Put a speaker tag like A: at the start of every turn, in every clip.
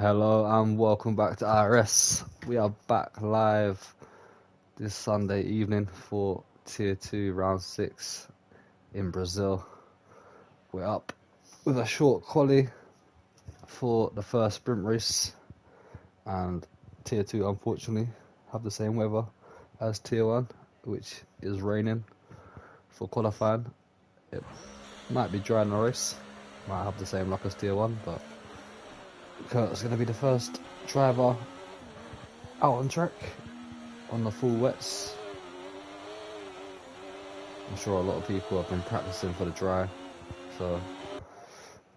A: Hello and welcome back to IRS. We are back live this Sunday evening for Tier 2 Round 6 in Brazil. We're up with a short quali for the first sprint race, and Tier 2 unfortunately have the same weather as Tier 1, which is raining for qualifying. It might be dry in the race, might have the same luck as Tier 1, but Kurt's going to be the first driver out on track on the full wets. I'm sure a lot of people have been practicing for the dry, so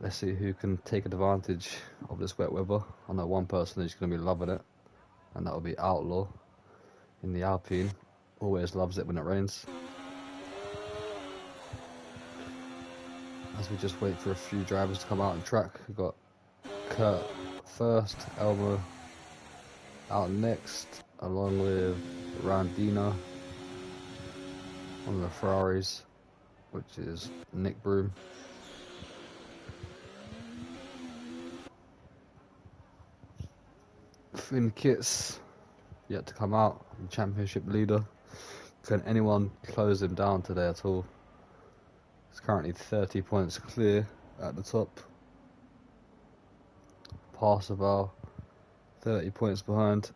A: let's see who can take advantage of this wet weather. I know one person who's going to be loving it, and that will be Outlaw in the Alpine. Always loves it when it rains. As we just wait for a few drivers to come out on track, we've got Kurt first, Elmo out next, along with Randino, one of the Ferraris, which is Nick Broom. Finn Kitts yet to come out, the championship leader. Can anyone close him down today at all? He's currently 30 points clear at the top. Parseval 30 points behind,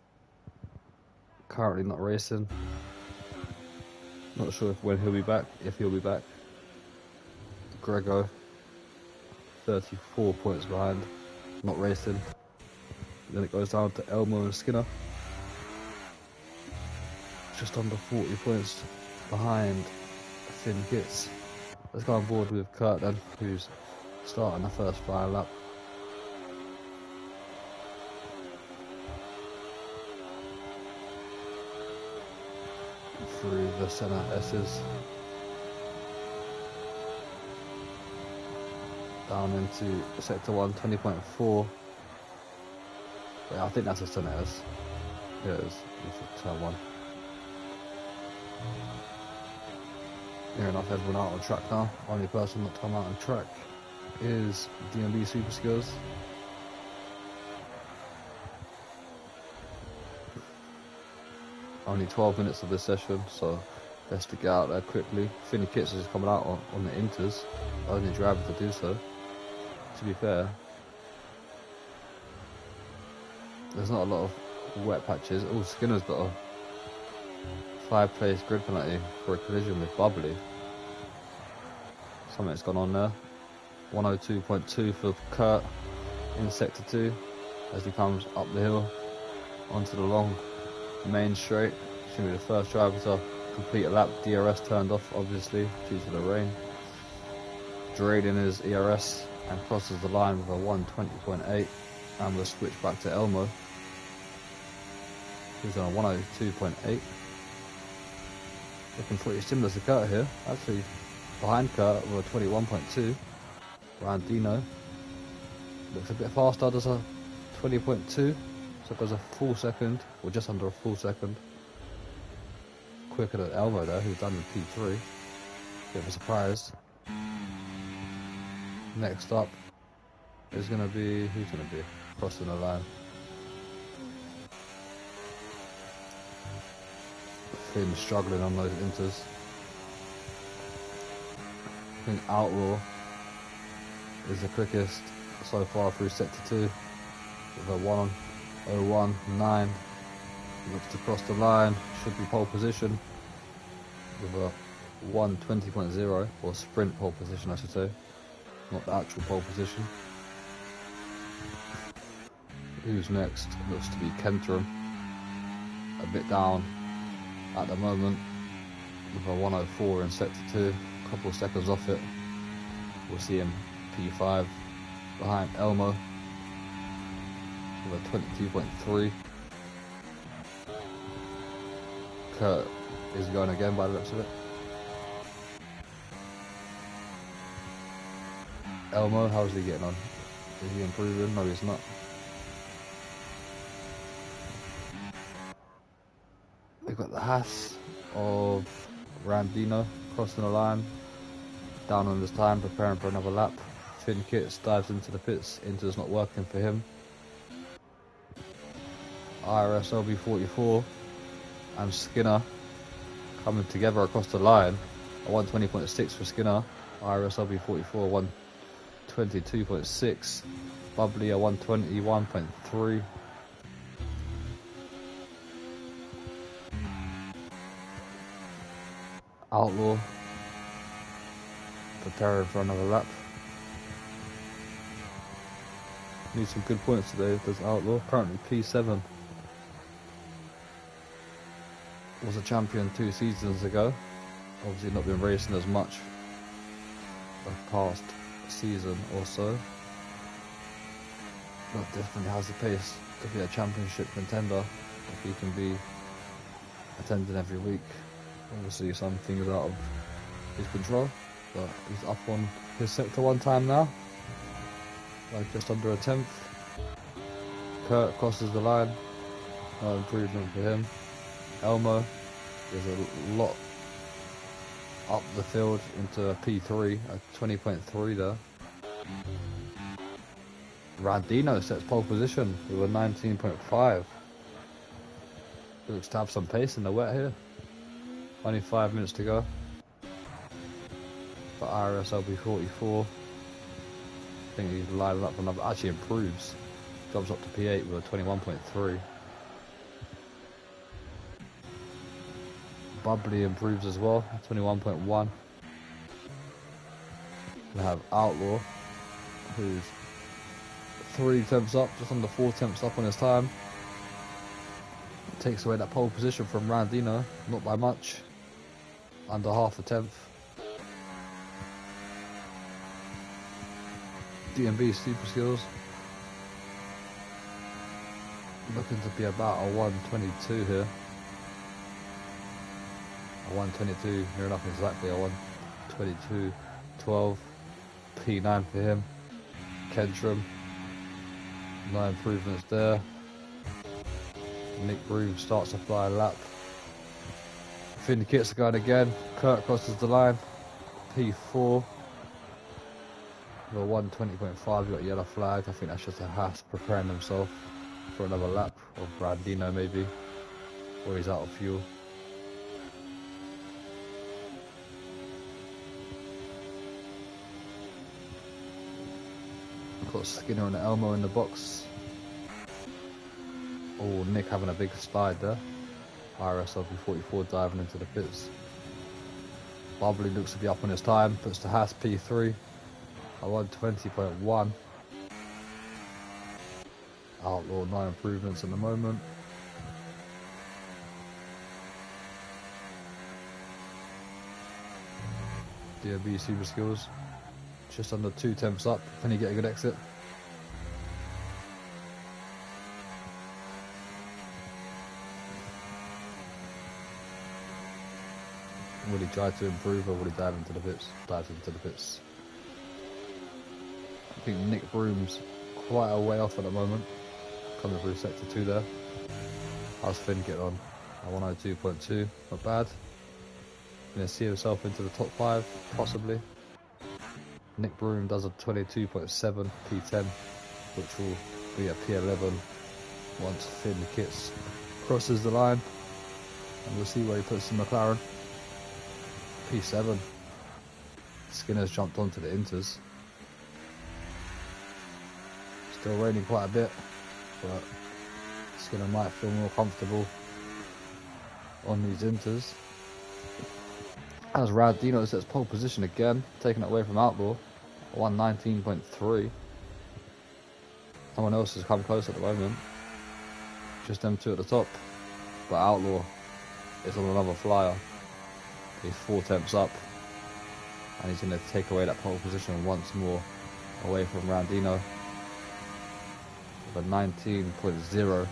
A: currently not racing. Not sure when he'll be back, if he'll be back. Grego 34 points behind, not racing. Then it goes down to Elmo and Skinner, just under 40 points behind Finn Kitts. Let's go on board with Kurt then, who's starting the first final lap. Through the centre S's, down into sector 1, 20.4. Yeah, I think that's a centre S. Yeah, it is. It's turn 1. Near enough, everyone out on track now. Only person not to come out on track is DMB Super Skills. Only 12 minutes of this session, so best to get out there quickly. Finn Kitts is coming out on the inters, only driver to do so. To be fair, there's not a lot of wet patches. Oh, Skinner's got a 5-place grid penalty for a collision with Bubbly. Something's gone on there. 102.2 for Kurt in sector 2 as he comes up the hill onto the long main straight. He's going to be the first driver to complete a lap. DRS turned off obviously due to the rain. Draining his ERS and crosses the line with a 120.8, and we'll switch back to Elmo, who's on a 102.8. Looking pretty similar to Kurt here, actually behind Kurt with a 21.2. Randino looks a bit faster, does a 20.2, so it goes a full second, or just under a full second quicker than Elmo there, who's done in P3. Bit of a surprise. Next up is going to be, who's going to be crossing the line? Finn struggling on those inters. I think Outlaw is the quickest so far through sector 2 with a 1:01.9. Looks to cross the line, should be pole position with a 1:20.0, or sprint pole position I should say, not the actual pole position. Who's next? Looks to be Kentrum, a bit down at the moment with a 1:04 in sector 2, a couple of seconds off it. We'll see him P5 behind Elmo with a 22.3. Kurt is going again by the looks of it. Elmo, how's he getting on? Is he improving? No, he's not. We've got the Haas of Randino crossing the line, down on his time, preparing for another lap. Finn Kitts dives into the pits, Inter's not working for him. IRS LB44 and Skinner coming together across the line. A 120.6 for Skinner. IRS LB44 122.6. Bubbly a 121.3. Outlaw preparing for another lap. Need some good points today, does Outlaw. Currently P7. Was a champion 2 seasons ago. Obviously not been racing as much the past season or so. But definitely has the pace to be a championship contender if he can be attending every week. Obviously some things out of his control, but he's up on his sector 1 time now, like just under a 10th. Kurt crosses the line, no improvement for him. Elmo is a lot up the field into a P3 at 20.3 there. Randino sets pole position with a 19.5. Looks to have some pace in the wet here. Only 5 minutes to go. For IRS LB44. I think he's lining up for another. Actually improves. Jumps up to P8 with a 21.3. Bubbly improves as well, 21.1. We have Outlaw, who's 3 tenths up, just under 4 tenths up on his time. Takes away that pole position from Randino, not by much, under half a tenth. DMB super skills, looking to be about a 122 here. A 122, near enough exactly a 122.12. P9 for him. Kentrum, no improvements there. Nick Broom starts to fly a lap. Finn Kits are going again. Kurt crosses the line. P4. The 120.5, you got a yellow flag. I think that's just a Haas preparing himself for another lap. Or Brandino maybe. Or he's out of fuel. Got Skinner and Elmo in the box. Oh, Nick having a big slide there. IRS LB44 diving into the pits. Bubbly looks to be up on his time. Puts the Haas P3 at 120.1. Outlaw, no improvements at the moment. DOB super skills. Just under 2 tenths up. Can he get a good exit? Will he try to improve or will he dive into the pits? Dives into the pits. I think Nick Broom's quite a way off at the moment. Coming through sector 2 there. How's Finn get on? A 102.2, not bad. Gonna see himself into the top 5, possibly. Nick Broom does a 22.7 P10, which will be a P11 once Finn Kits crosses the line. And we'll see where he puts the McLaren. P7. Skinner's jumped onto the inters. Still raining quite a bit, but Skinner might feel more comfortable on these inters. As Randino sets pole position again, taking it away from Outlaw, 119.3. Someone else has come close at the moment. Just them 2 at the top. But Outlaw is on another flyer. He's 4 tenths up. And he's going to take away that pole position once more away from Randino. With a 19.0.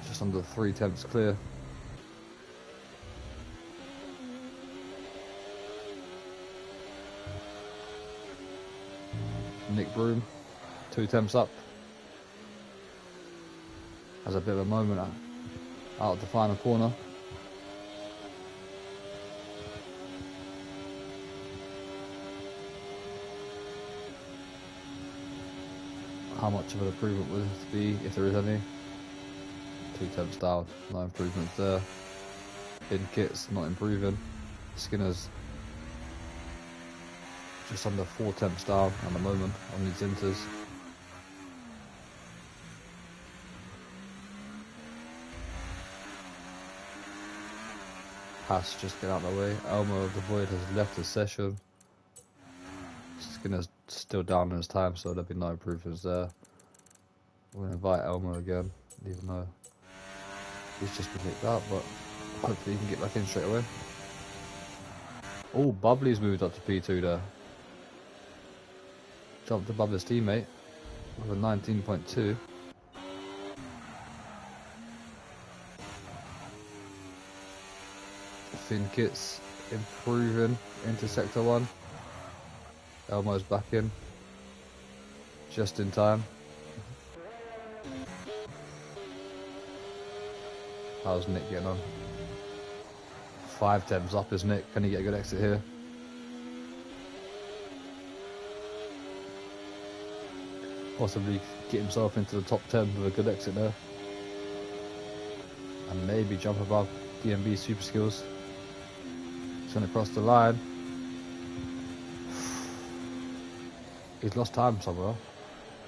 A: Just under 3 tenths clear. Nick Broom, 2 tenths up. Has a bit of a moment out of the final corner. how much of an improvement would it be, if there is any? 2 temps down, no improvements there. Finn Kit's not improving. Skinner's just under 4 temps down at the moment on these inters. Haas just get out of the way. Elmo of the Void has left the session. Skinner's still down in his time, so there'll be no improvements there. We're going to invite Elmo again, even though he's just been kicked out, but hopefully he can get back in straight away. Oh, Bubbly's moved up to P2 there. Jumped above his teammate with a 19.2. Finn Kit's improving into Sector 1. Elmo's back in. Just in time. How's Nick getting on? 5 temps up is Nick. Can he get a good exit here? Possibly get himself into the top 10 with a good exit there. And maybe jump above DMB super skills. He's going to cross the line. He's lost time somewhere.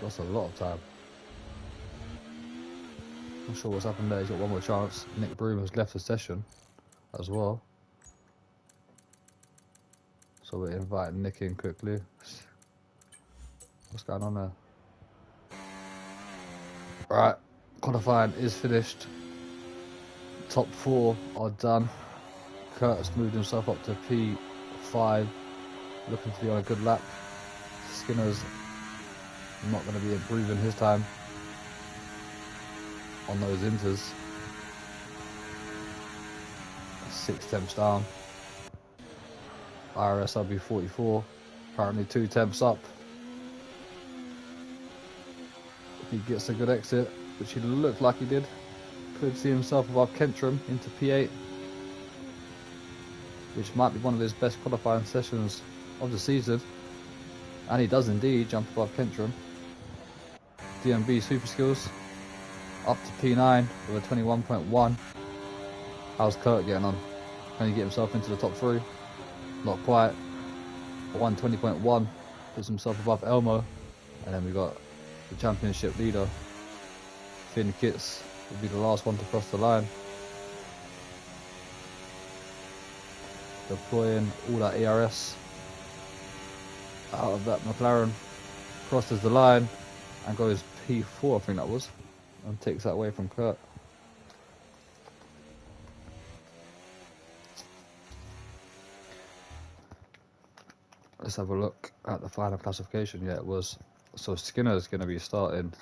A: Lost a lot of time. Not sure what's happened there. He's got one more chance. Nick Broom has left the session as well. So we're inviting Nick in quickly. What's going on there? Right, qualifying is finished. Top 4 are done. Kurt's moved himself up to P5, looking to be on a good lap. Skinner's not going to be improving his time on those inters. 6 temps down. IRS RB 44, apparently 2 temps up. If he gets a good exit, which he looked like he did, could see himself above Kentrum into P8, which might be one of his best qualifying sessions of the season. And he does indeed jump above Kentrum. DMB super skills up to P9 with a 21.1. How's Kurt getting on? Can he get himself into the top 3? Not quite. 120.1 puts himself above Elmo. And then we got the championship leader, Finn Kits, will be the last one to cross the line. Deploying all that ERS out of that McLaren, crosses the line and goes P4, I think that was, and takes that away from Kurt. Let's have a look at the final classification. Yeah, it was. So Skinner's going to be starting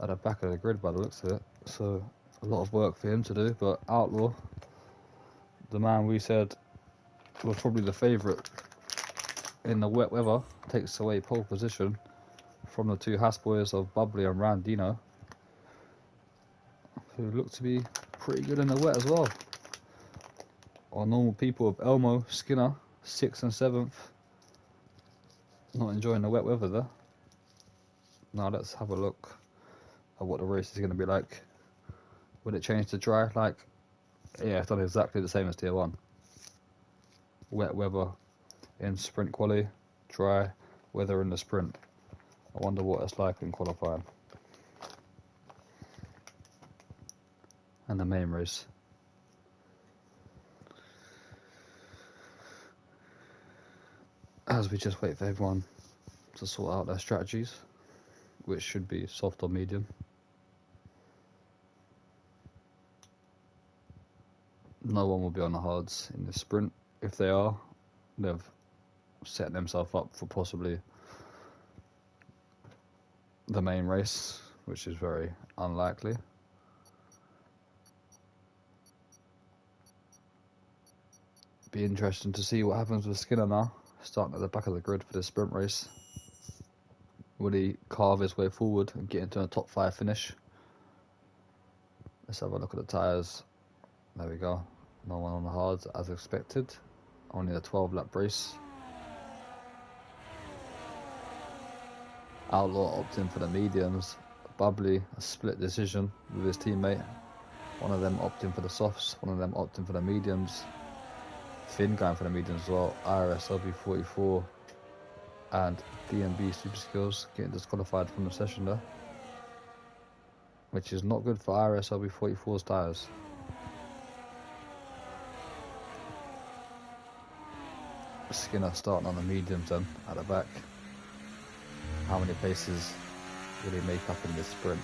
A: at the back of the grid by the looks of it. So a lot of work for him to do, but Outlaw, the man we said was probably the favourite in the wet weather, takes away pole position from the 2 Haas boys of Bubbly and Randino, who look to be pretty good in the wet as well. Our normal people of Elmo, Skinner, 6th and 7th, not enjoying the wet weather there. Now let's have a look at what the race is going to be like. Will it change to dry? Like, yeah, it's done exactly the same as Tier 1. Wet weather in sprint quali, dry weather in the sprint. I wonder what it's like in qualifying. And the main race. As we just wait for everyone to sort out their strategies, which should be soft or medium. No one will be on the hards in the sprint. If they are, they've set themselves up for possibly the main race, which is very unlikely. Be interesting to see what happens with Skinner now, starting at the back of the grid for this sprint race. Will he carve his way forward and get into a top 5 finish? Let's have a look at the tyres. There we go. No one on the hards as expected. Only a 12 lap race. Outlaw opting for the mediums. Bubbly, a split decision with his teammate. One of them opting for the softs, one of them opting for the mediums. Finn going for the mediums as well. IRS LB44 and DMB Super Skills getting disqualified from the session there, which is not good for IRS LB44's tyres. Skinner starting on the mediums then at the back. How many paces will he make up in this sprint?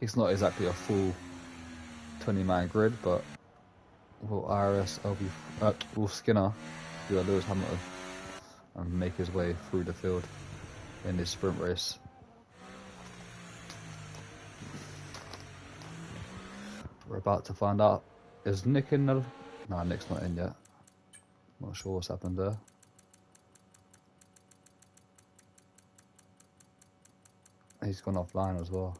A: It's not exactly a full 20-man grid, but will will Skinner do a Lewis Hamilton and make his way through the field in this sprint race? We're about to find out. Is Nick in the... No, Nick's not in yet. Not sure what's happened there. He's gone offline as well.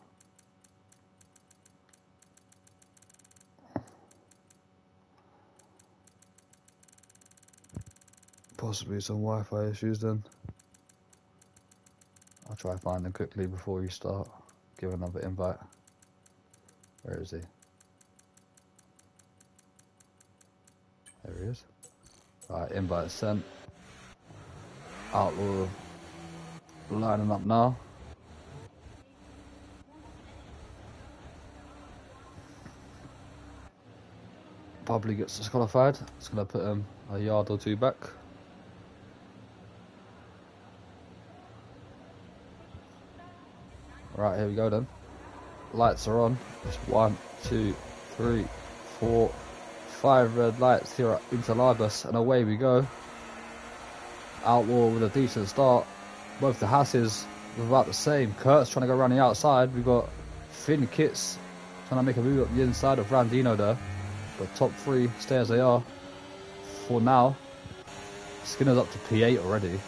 A: Possibly some Wi-Fi issues then. I'll try to find them quickly before you start. Give another invite. Where is he? There he is. Alright, invite sent. Outlaw lining up now. Bubbly gets disqualified. It's going to put him a yard or two back. Right, here we go then. Lights are on. It's 1, 2, 3, 4, 5 red lights here at Interlagos, and away we go. Outlaw with a decent start. Both the Hasses were about the same. Kurt's trying to go around the outside. We've got Finn Kits trying to make a move up the inside of Randino there. But top three stay as they are for now. Skinner's up to P8 already.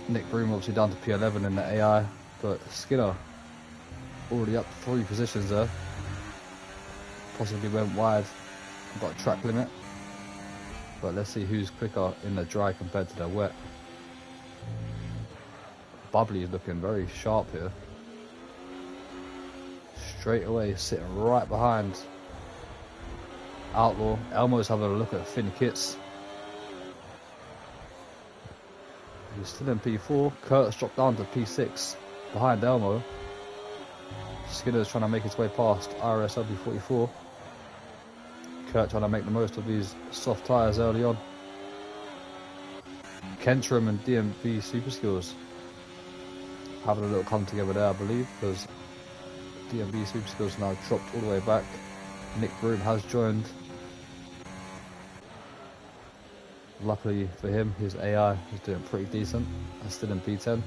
A: Nick Broom obviously down to P11 in the AI, but Skinner already up 3 positions there. Possibly went wide, got a track limit. But let's see who's quicker in the dry compared to the wet. Bubbly is looking very sharp here. Straight away, sitting right behind Outlaw. Elmo's having a look at Finn Kits. He's still in P4. Kurt's dropped down to P6 behind Elmo. Skinner's trying to make his way past IRS LB44. Kurt trying to make the most of these soft tyres early on. Kentrum and DMB Super Skills having a little come together there, I believe, because DMB Super Skills now dropped all the way back. Nick Broom has joined. Luckily for him, his AI is doing pretty decent. And still in P10.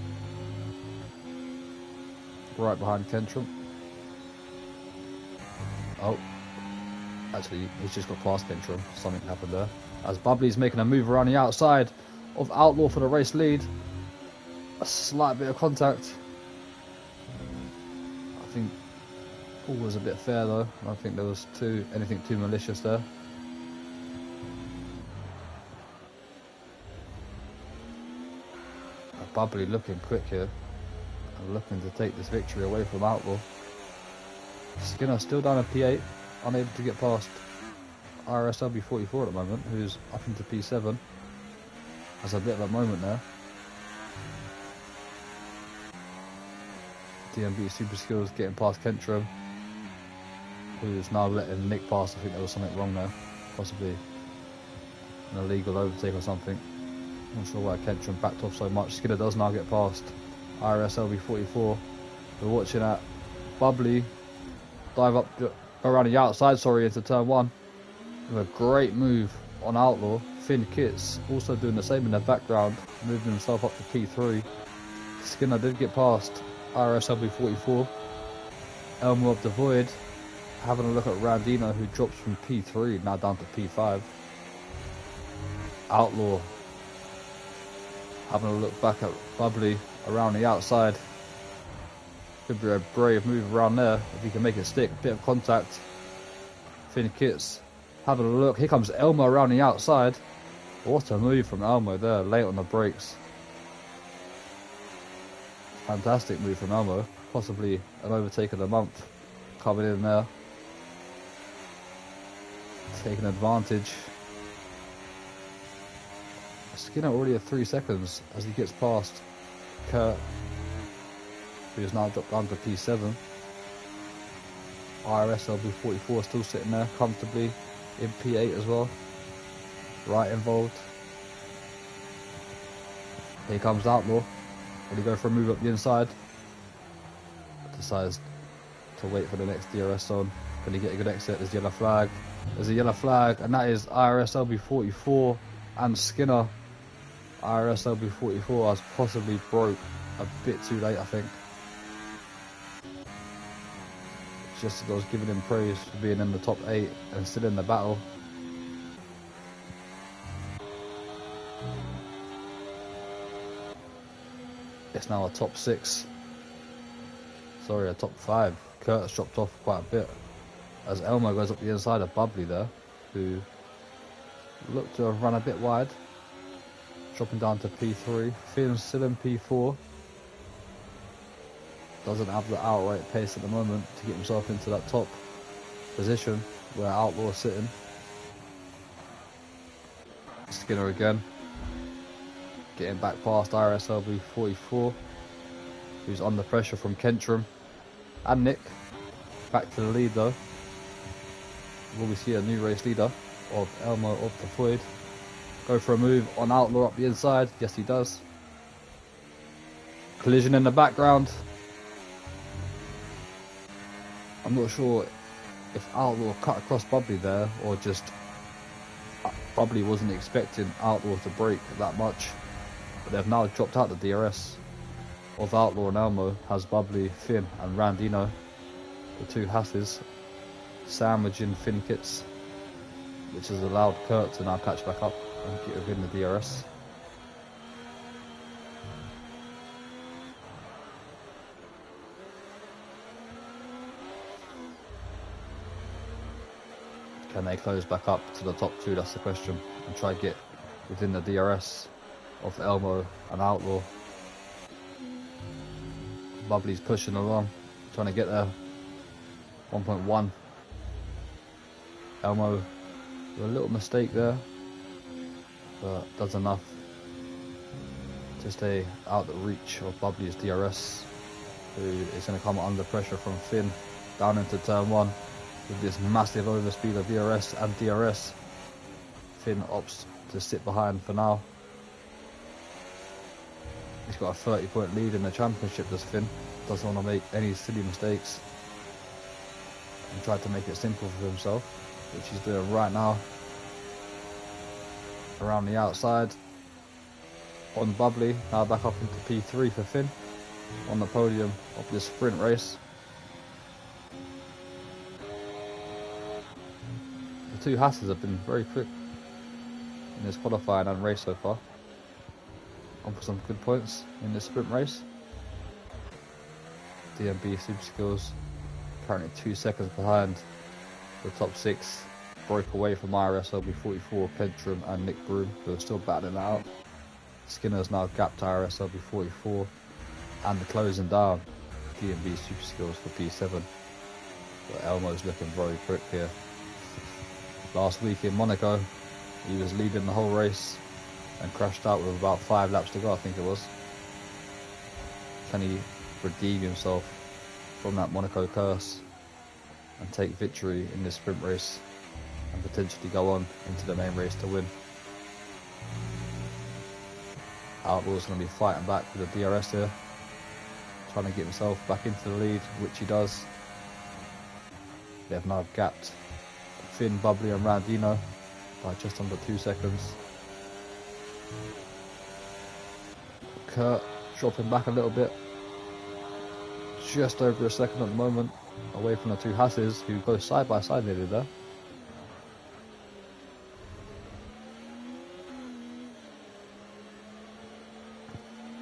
A: Right behind Kentrum. Oh. Actually, he's just got past Kentrum. Something happened there. As Bubbly's making a move around the outside of Outlaw for the race lead. A slight bit of contact. I think all was a bit fair though. I don't think there was anything too malicious there. Bubbly looking quick here and looking to take this victory away from Outlaw. Skinner still down at P8, unable to get past IRS LB44 at the moment, who's up into P7. Has a bit of a moment there. DMB Super Skills getting past Kentrum, who's now letting Nick pass. I think there was something wrong there, possibly an illegal overtake or something. Not sure why Kentrum backed off so much. Skinner does now get past IRS LB44. We're watching that Bubbly dive up, go around the outside, into turn 1. With a great move on Outlaw. Finn Kits also doing the same in the background, moving himself up to P3. Skinner did get past IRS LB44. Elmo of the Void having a look at Randino, who drops from P3 now down to P5. Outlaw having a look back at Bubbly around the outside. Could be a brave move around there if he can make it stick. Bit of contact. Finn Kits having a look. Here comes Elmo around the outside. What a move from Elmo there, late on the brakes. Fantastic move from Elmo. Possibly an overtake of the month. Coming in there. Taking advantage. Skinner already at 3 seconds as he gets past Kurt, who's now dropped down to P7. IRS LB44 still sitting there comfortably in P8 as well. Right involved. Here comes Outlaw. Will he go for a move up the inside? Decides to wait for the next DRS zone. Can he get a good exit? There's a yellow flag. There's a yellow flag, and that is IRS LB44 and Skinner. IRS LB44 has possibly broke a bit too late, I think. Just as I was giving him praise for being in the top 8 and still in the battle. It's now a top 6. Sorry, a top 5. Kurt's dropped off quite a bit as Elmo goes up the inside of Bubbly there, who looked to have run a bit wide. Dropping down to P3. Finn's still in P4. Doesn't have the outright pace at the moment to get himself into that top position where Outlaw's sitting. Skinner again. Getting back past IRS LB44, who's under pressure from Kentrum and Nick. Back to the lead though. Will we see a new race leader of Elmo of the Floyd? Go for a move on Outlaw up the inside. Yes, he does. Collision in the background. I'm not sure if Outlaw cut across Bubbly there or just Bubbly wasn't expecting Outlaw to brake that much. But they've now dropped out the DRS of Outlaw and Elmo. Has Bubbly, Finn and Randino, the two Hasses, sandwiching Finn kits, which has allowed Kurt to now catch back up and get within the DRS. Can they close back up to the top 2? That's the question, and try to get within the DRS of Elmo and Outlaw. Bubbly's pushing along, trying to get there. 1.1. Elmo with a little mistake there, but does enough to stay out of reach of Bubbly's DRS, who is going to come under pressure from Finn down into turn 1 with this massive overspeed of DRS and DRS. Finn opts to sit behind for now. He's got a 30-point lead in the championship, does Finn. Doesn't want to make any silly mistakes and tried to make it simple for himself, which he's doing right now. Around the outside on Bubbly, now back up into P3 for Finn on the podium of this sprint race. The two Hasses have been very quick in this qualifying and race so far. On for some good points in this sprint race. DMB Super Skills currently 2 seconds behind the top 6. Broke away from IRS LB44, Kentrum and Nick Broom, who are still battling it out. Skinner's now gapped IRS LB44 and the closing down DMB Super Skills for P7. But Elmo's looking very quick here. Last week in Monaco, he was leading the whole race and crashed out with about 5 laps to go, I think it was. Can he redeem himself from that Monaco curse and take victory in this sprint race and potentially go on into the main race to win? Outlaw's going to be fighting back with the DRS here, trying to get himself back into the lead, which he does. They've now gapped Finn, Bubbly and Randino by just under 2 seconds. Kurt dropping back a little bit, just over a second at the moment, away from the two Hasses who go side by side nearly there.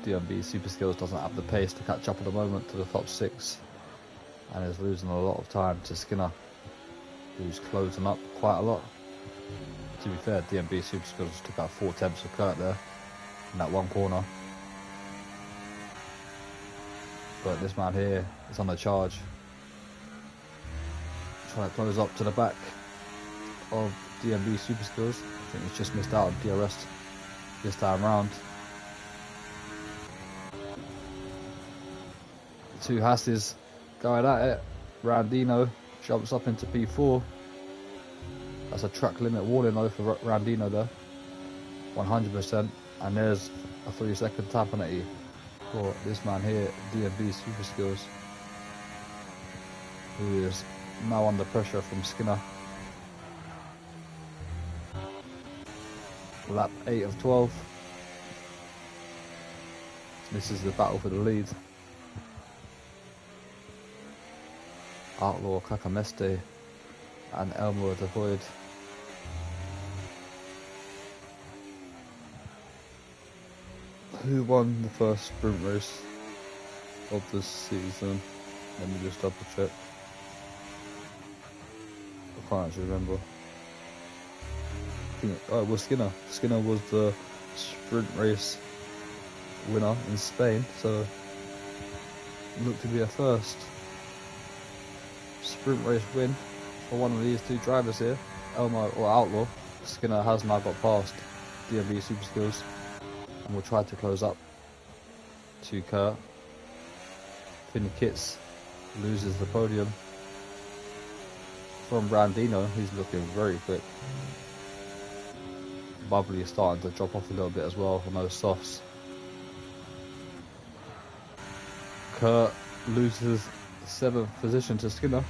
A: DMB Super Skills doesn't have the pace to catch up at the moment to the top 6 and is losing a lot of time to Skinner, who's closing up quite a lot. To be fair, DMB Super Skills took out 4 attempts for Kurt there in that one corner. But this man here is on the charge, trying to close up to the back of DMB Super Skills. I think he's just missed out on DRS this time round. The two Hasses going at it. Randino jumps up into P4. That's a track limit warning though for Randino there. 100%. And there's a 3-second tap penalty for this man here, DMB Super Skills, who is now under pressure from Skinner. Lap 8 of 12. This is the battle for the lead. Outlaw, Kakameste and Elmo Devoid. Who won the first sprint race of this season? Let me just double check. I can't actually remember. Oh, it was Skinner. Skinner was the sprint race winner in Spain, so it looked to be a first sprint race win for one of these two drivers here, Elmo or Outlaw. Skinner has now got past DMB Super Skills and will try to close up to Kurt. Finn Kitts loses the podium from Brandino. He's looking very quick. Bubbly is starting to drop off a little bit as well on those softs. Kurt loses 7th position to Skinner.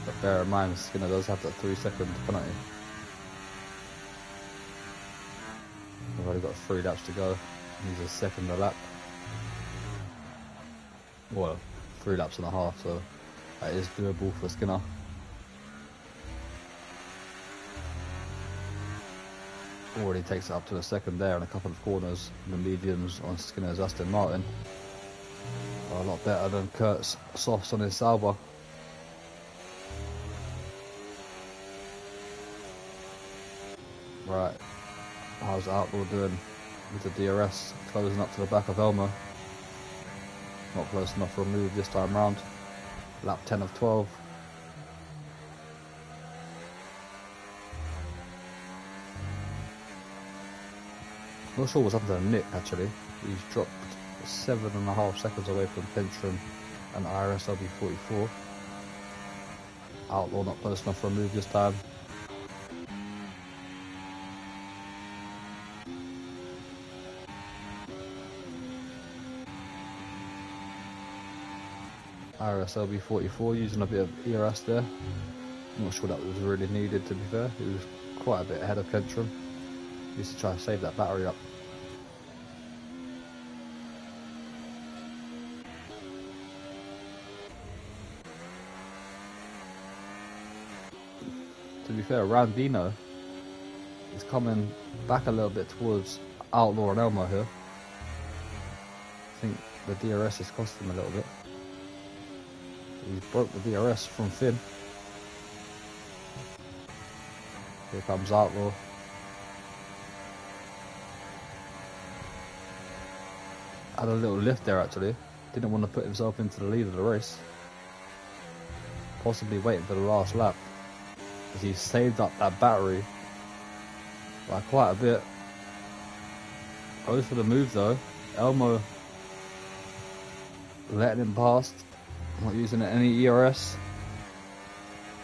A: But bear in mind, Skinner does have that 3-second penalty. We've only got 3 laps to go. He's a second a lap. Well, 3 laps and a half, so that is doable for Skinner. Already takes it up to the second there in a couple of corners. The mediums on Skinner's Aston Martin are a lot better than Kurt's softs on his Sauber. Right, how's Outlaw doing with the DRS? Closing up to the back of Elmo. Not close enough for a move this time round. Lap 10 of 12. Not sure what's happened to Nick actually. He's dropped 7.5 seconds away from Pentrum and IRS LB44. Outlaw not close enough for a move this time. IRS LB44 using a bit of ERS there. I'm not sure that was really needed, to be fair. He was quite a bit ahead of Pentrum. He used to try to save that battery up. To be fair, Randino is coming back a little bit towards Outlaw and Elmo here. I think the DRS has cost him a little bit. He broke the DRS from Finn. Here comes Outlaw. Had a little lift there actually. Didn't want to put himself into the lead of the race. Possibly waiting for the last lap. As he saved up that battery by quite a bit. Goes for the move though. Elmo letting him past. Not using any ERS.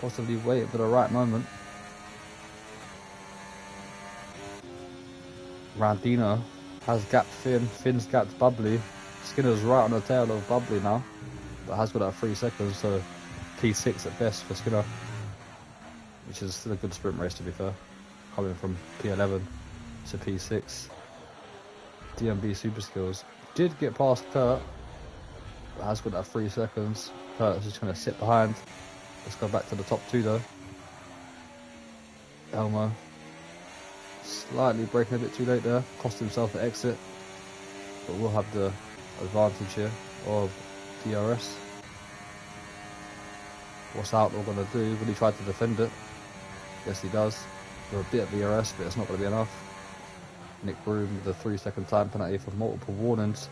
A: Possibly waiting for the right moment. Randino has gapped Finn. Finn's gapped Bubbly. Skinner's right on the tail of Bubbly now. But has got that 3 seconds, so P6 at best for Skinner. Which is still a good sprint race to be fair. Coming from P11 to P6. DMB Super Skills. Did get past Kurt. But has got that 3 seconds. Kurt's just going to sit behind. Let's go back to the top 2 though. Elmo. Slightly braking a bit too late there. Cost himself an exit. But we'll have the advantage here of DRS. What's Outlaw going to do? Will he try to defend it? Yes, he does. For a bit of IRS, but it's not going to be enough. Nick Broom with the 3-second time penalty for multiple warnings.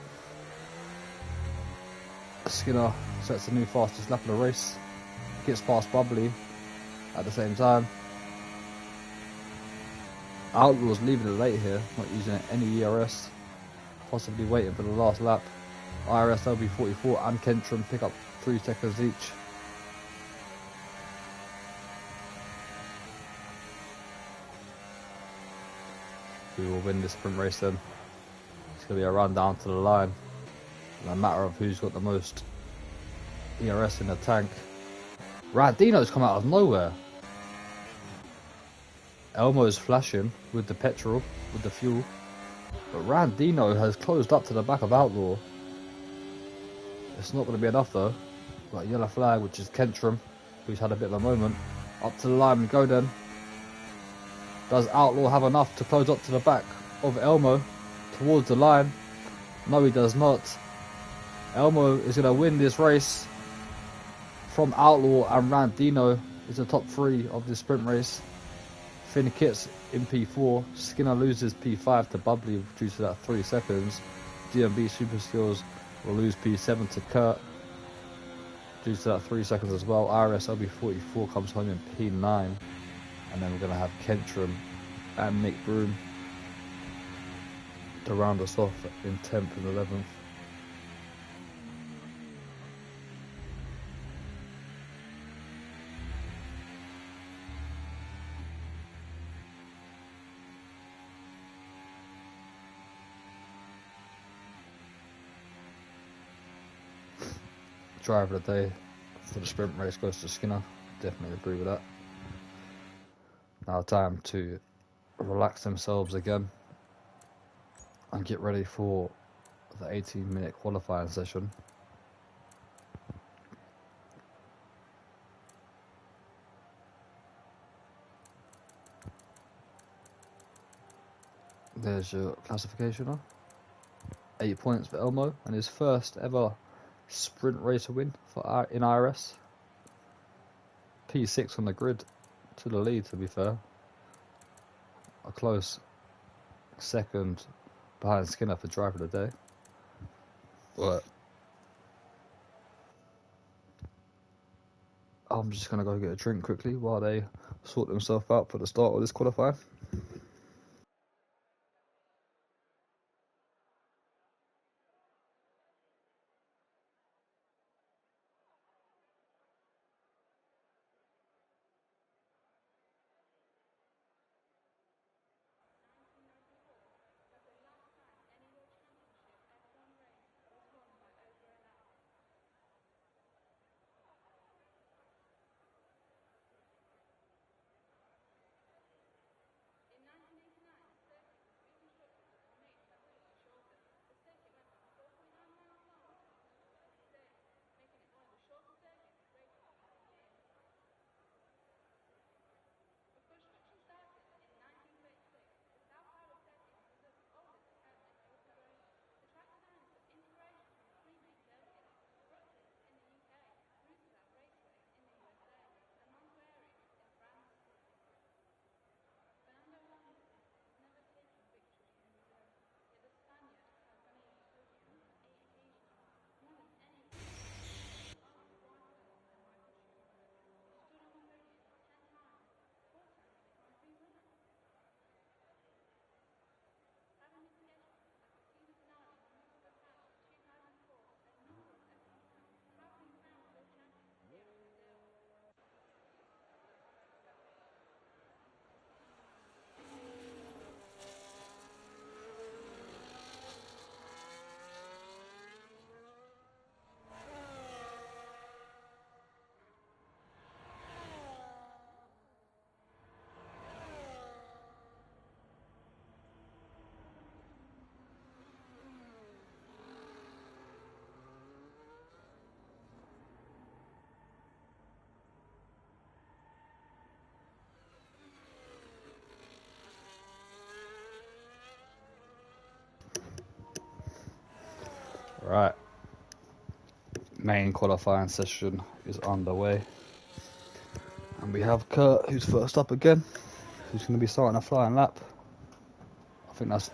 A: Skinner sets the new fastest lap of the race. Gets past Bubbly at the same time. Outlaw's leaving it late here, not using any ERS. Possibly waiting for the last lap. IRS LB44 and Kentrum pick up 3 seconds each. Who will win this sprint race then? It's going to be a run down to the line. No matter of who's got the most ERS in the tank. Radino's come out of nowhere. Elmo's flashing with the petrol, with the fuel. But Randino has closed up to the back of Outlaw. It's not going to be enough though. Got a yellow flag, which is Kentrum, who's had a bit of a moment. Up to the line we go then. Does Outlaw have enough to close up to the back of Elmo towards the line? No, he does not. Elmo is going to win this race from Outlaw, and Randino is the top 3 of this sprint race. Finn Kitts in P4. Skinner loses P5 to Bubbly due to that 3 seconds. GMB Super Skills will lose P7 to Kurt due to that 3 seconds as well. IRS LB44 comes home in P9. And then we're going to have Kentrum and Nick Broom to round us off in 10th and 11th. Driver of the day for the sprint race goes to Skinner. Definitely agree with that. Now time to relax themselves again and get ready for the 18-minute qualifying session. There's your classification. 8 points for Elmo and his first ever sprint race win for in IRS. P6 on the grid to the lead, to be fair. A close second behind Skinner for driver of the day. But I'm just going to go get a drink quickly while they sort themselves out for the start of this qualifying. Right, main qualifying session is underway. And we have Kurt, who's first up again, who's going to be starting a flying lap. I think that's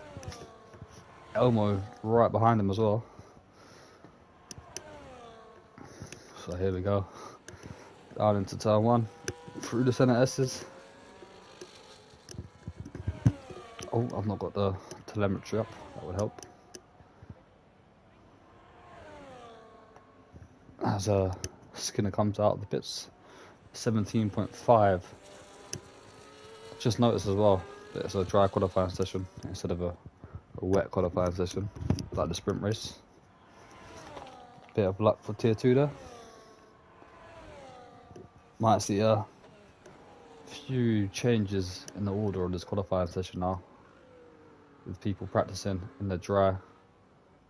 A: Elmo right behind him as well. So here we go. Down into turn 1, through the centre S's. Oh, I've not got the telemetry up, that would help. As Skinner comes out of the pits, 17.5. Just noticed as well that it's a dry qualifying session instead of a wet qualifying session, like the sprint race. Bit of luck for tier 2 there. Might see a few changes in the order of this qualifying session now, with people practicing in the dry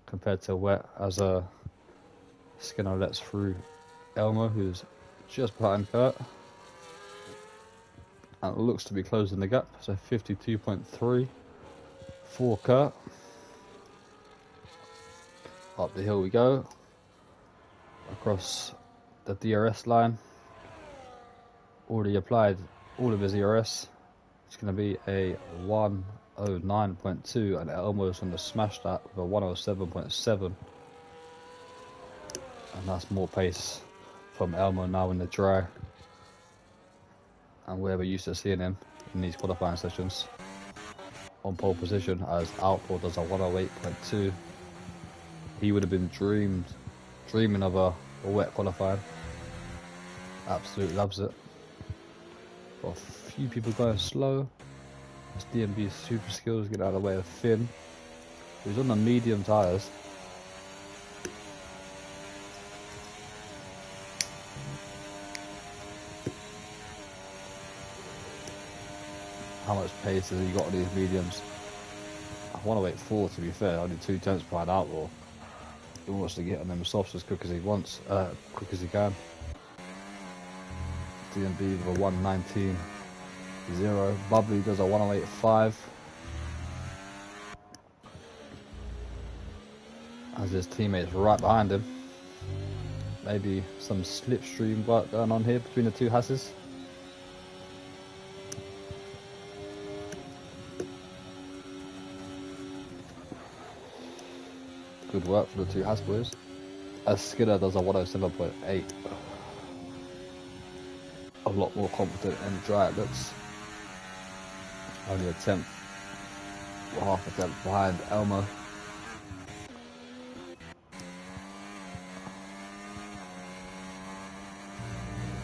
A: compared to wet, as Skinner lets through Elmo, who's just behind Kurt, and it looks to be closing the gap. So 52.3 for Kurt. Up the hill we go, across the DRS line. Already applied all of his ERS. It's going to be a 109.2, and Elmo's going to smash that with a 107.7. And that's more pace from Elmo now in the dry, and where we're used to seeing him in these qualifying sessions on pole position, as Outlaw does a 108.2. He would have been dreaming of a wet qualifying. Absolutely loves it. Got a few people going slow. It's DMB's super skills, get out of the way of Finn, who's on the medium tyres. How much pace has he got on these mediums? I want to wait 4, to be fair, only 2 tenths behind Outlaw. He wants to get on them softs as quick as he wants, quick as he can. DMB with a 119.0. Bubbly does a 108.5. As his teammates right behind him. Maybe some slipstream work going on here between the two Hasses. Good work for the two Hass boys. As Skinner does a 107.8. A lot more confident and dry it looks. Only a tenth, or half a tenth behind Elmo.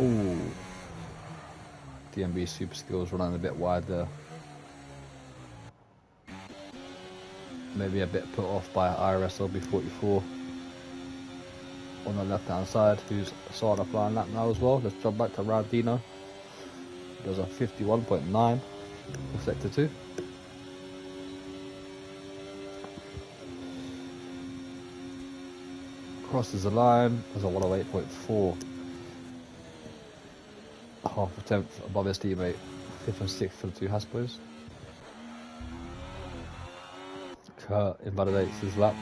A: Ooh. DMB super skills running a bit wide there. Maybe a bit put off by IRS LB44 on the left hand side, who's starting a flying lap now as well. Let's jump back to Randino. He does a 51.9 for sector 2. Crosses the line, does a 108.4. Half a tenth above his teammate. 5th and 6th for the two Hass boys. Kurt invalidates his lap.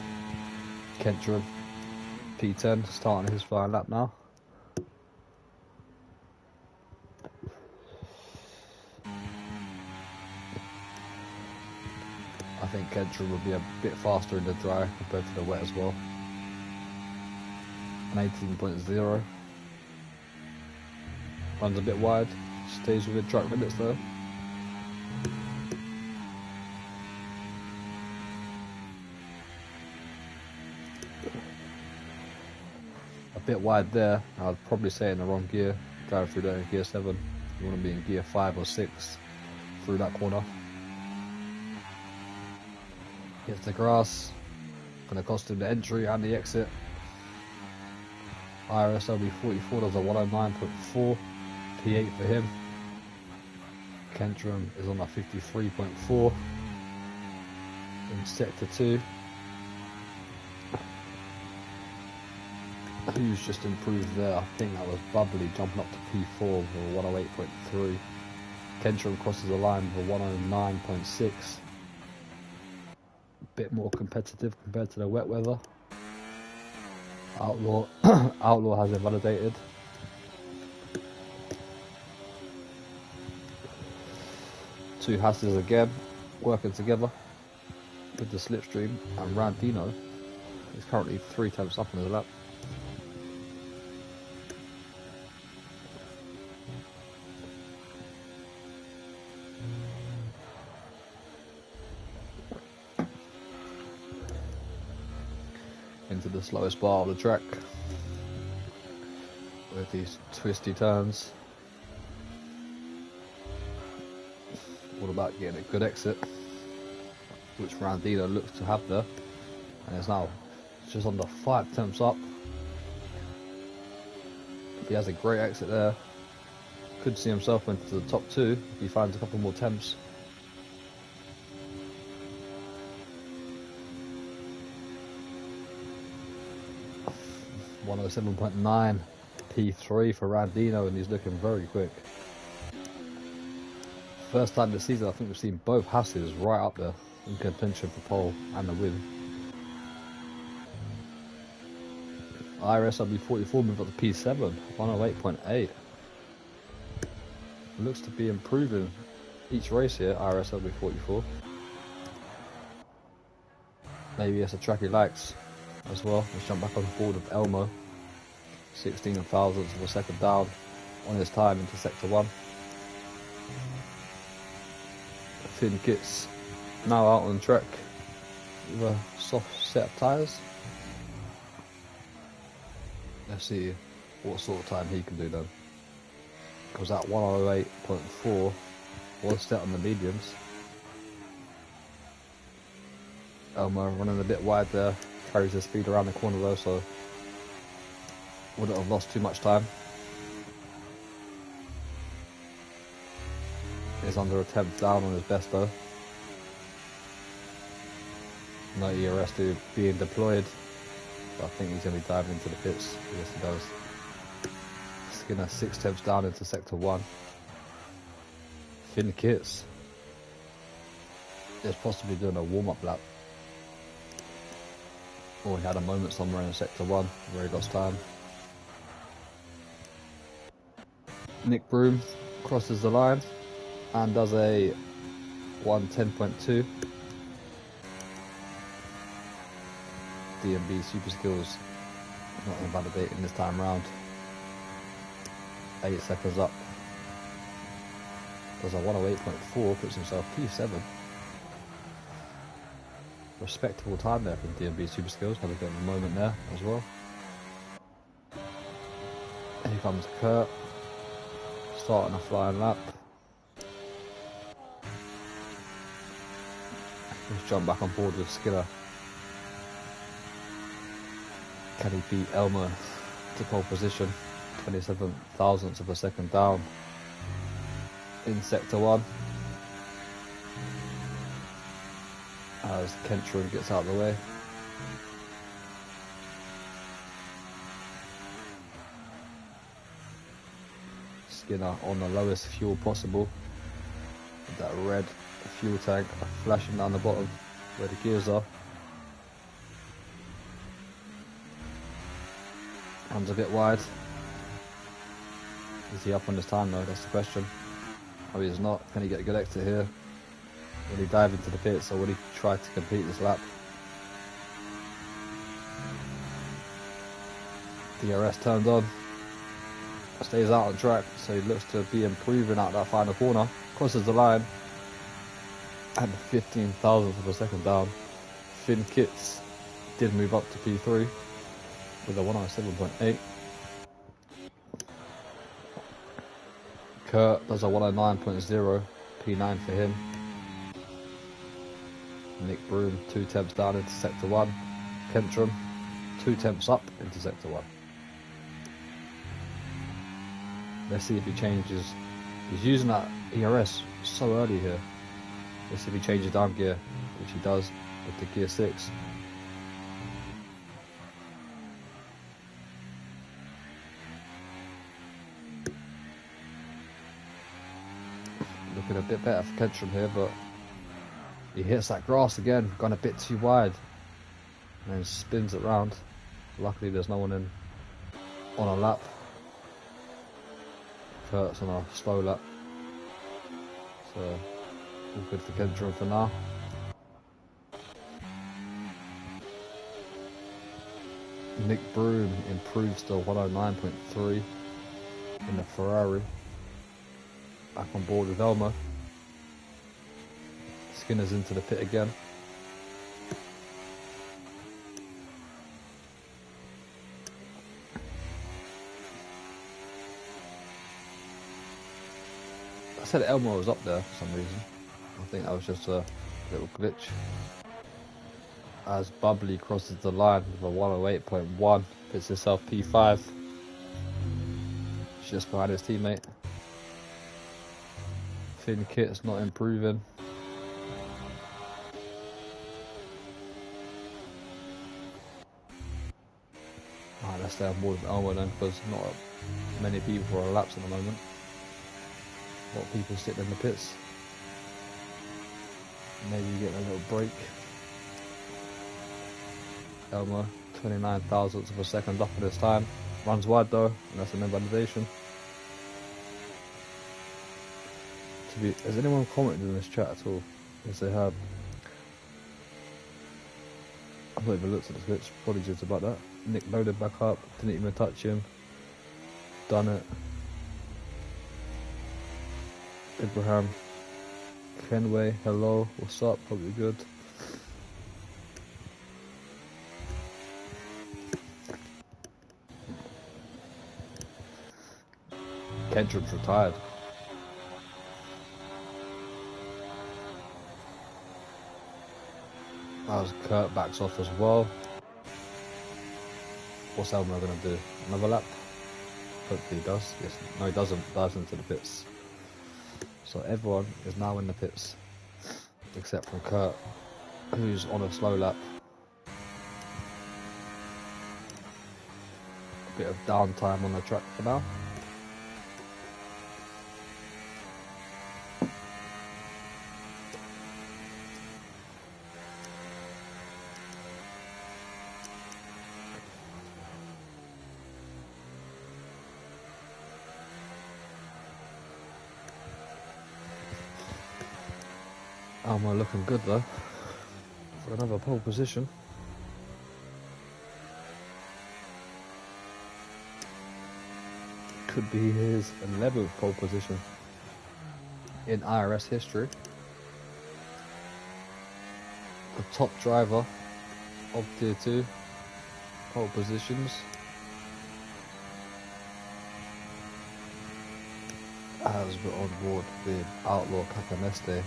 A: Kendra P10 starting his flying lap now. I think Kendra will be a bit faster in the dry compared to the wet as well. An 18.0. Runs a bit wide, stays within track limits though. A bit wide there. I'd probably say in the wrong gear, driving through there in gear 7. You want to be in gear 5 or 6 through that corner. Hits the grass, going to cost him the entry and the exit. IRS LB44 does a 109.4, P8 for him. Kentrum is on a 53.4 in sector 2. Who's just improved there? I think that was Bubbly jumping up to P4 with a 108.3. Kentrum crosses the line with a 109.6. Bit more competitive compared to the wet weather. Outlaw has invalidated. Two Hasses again, working together with the slipstream, and Randino is currently 3 tenths up on his lap. Into the slowest part of the track with these twisty turns. All about getting a good exit, which Randino looks to have there, and is now just under 5 tenths up. If he has a great exit there, could see himself into the top 2 if he finds a couple more temps. .107.9 P3 for Randino, and he's looking very quick. First time this season, I think we've seen both Hasses right up there in contention for pole and the win. IRS W44 moved up to P7, 108.8. Looks to be improving each race here, IRS W44. Maybe it's a track he likes as well. Let's jump back on board with Elmo. 16 thousandths of a second down on his time into sector 1. Finn Kitts now out on track with a soft set of tyres. Let's see what sort of time he can do then. Because that 108.4 was set on the mediums. Elmo running a bit wide there, carries his speed around the corner though, so wouldn't have lost too much time. He's under a 10th down on his best though. No IRS being deployed, but I think he's going to be diving into the pits. Yes, he does. Skinner 6 tenths down into sector 1. Finn Kitts is possibly doing a warm-up lap. Or he had a moment somewhere in sector 1 where he lost time. Nick Broom crosses the line and does a 110.2. DMB Super Skills not invalidating this time round. 8 seconds up. Does a 108.4, puts himself P7. Respectable time there from DMB Super Skills, had a bit of a moment there as well. And here comes Kurt, starting a flying lap. Let's jump back on board with Skinner. Can he beat Elmer to pole position? 27 thousandths of a second down in sector 1. As Kentron gets out of the way. Skinner on the lowest fuel possible. With that red fuel tank flashing down the bottom where the gears are. Hands a bit wide. Is he up on his time though? That's the question. Oh, he's not. Can he get a good exit here? Will he dive into the pits or will he try to complete this lap? DRS turned on. Stays out on track, so he looks to be improving out that final corner. Crosses the line. And 15 thousandths of a second down. Finn Kitts did move up to P3 with a 107.8. Kurt does a 109.0, P9 for him. Nick Broom 2 tenths down into sector 1. Kentron 2 tenths up into sector 1. Let's see if he changes. He's using that IRS so early here. Let's see if he changes down gear, which he does with the gear 6. Looking a bit better for Kentron here, but he hits that grass again, gone a bit too wide, and then spins it round. Luckily there's no one in on a lap. Kurt's on a slow lap, so All good for Kendra for now. Nick Broom improves to 109.3 in the Ferrari. Back on board with Elmo. Skinner's into the pit again. I said Elmo was up there for some reason. I think that was just a little glitch. As Bubbly crosses the line with a 108.1, puts himself P5. Just behind his teammate. Finn Kit's not improving. Alright, let's stay on board with Elmo then, because not many people are laps at the moment. A lot of people sitting in the pits. Maybe getting a little break. Elmo, 29 thousandths of a second up at this time. Runs wide though, and that's an invalidation. Has anyone commented in this chat at all? Yes, they have. I've not even looked at this glitch. Apologies about that. Nick loaded back up, didn't even touch him. Done it. Abraham. Kenway, hello, what's up? Hope you're good. Kendrick's retired. As Kurt backs off as well. What's Elmo gonna do? Another lap? Hopefully he does. Yes. No, he doesn't. Dives into the pits. So everyone is now in the pits, except from Kurt, who's on a slow lap. A bit of downtime on the track for now. Elmo looking good though, for another pole position. Could be his 11th pole position in IRS history. The top driver of Tier 2 pole positions. As we're on board with Outlaw Cacaneste.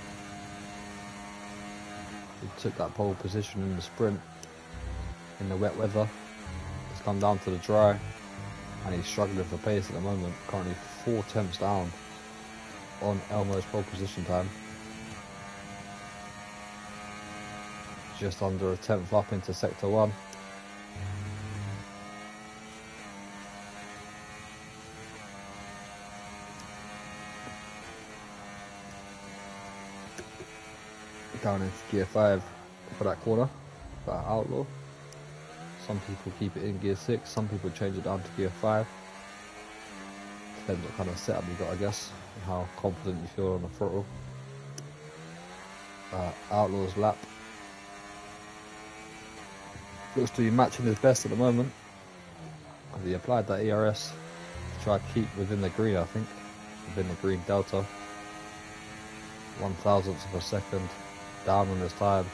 A: He took that pole position in the sprint in the wet weather. He's come down to the dry and he's struggling for pace at the moment. Currently 4 tenths down on Elmo's pole position time. Just under a tenth up into sector 1. Down into gear 5 for that corner, for that Outlaw. Some people keep it in gear 6, some people change it down to gear 5. Depends what kind of setup you got, I guess, and how confident you feel on the throttle. Outlaw's lap looks to be matching his best at the moment. He applied that IRS to try to keep within the green, I think, within the green delta. 1,000ths of a second down on his time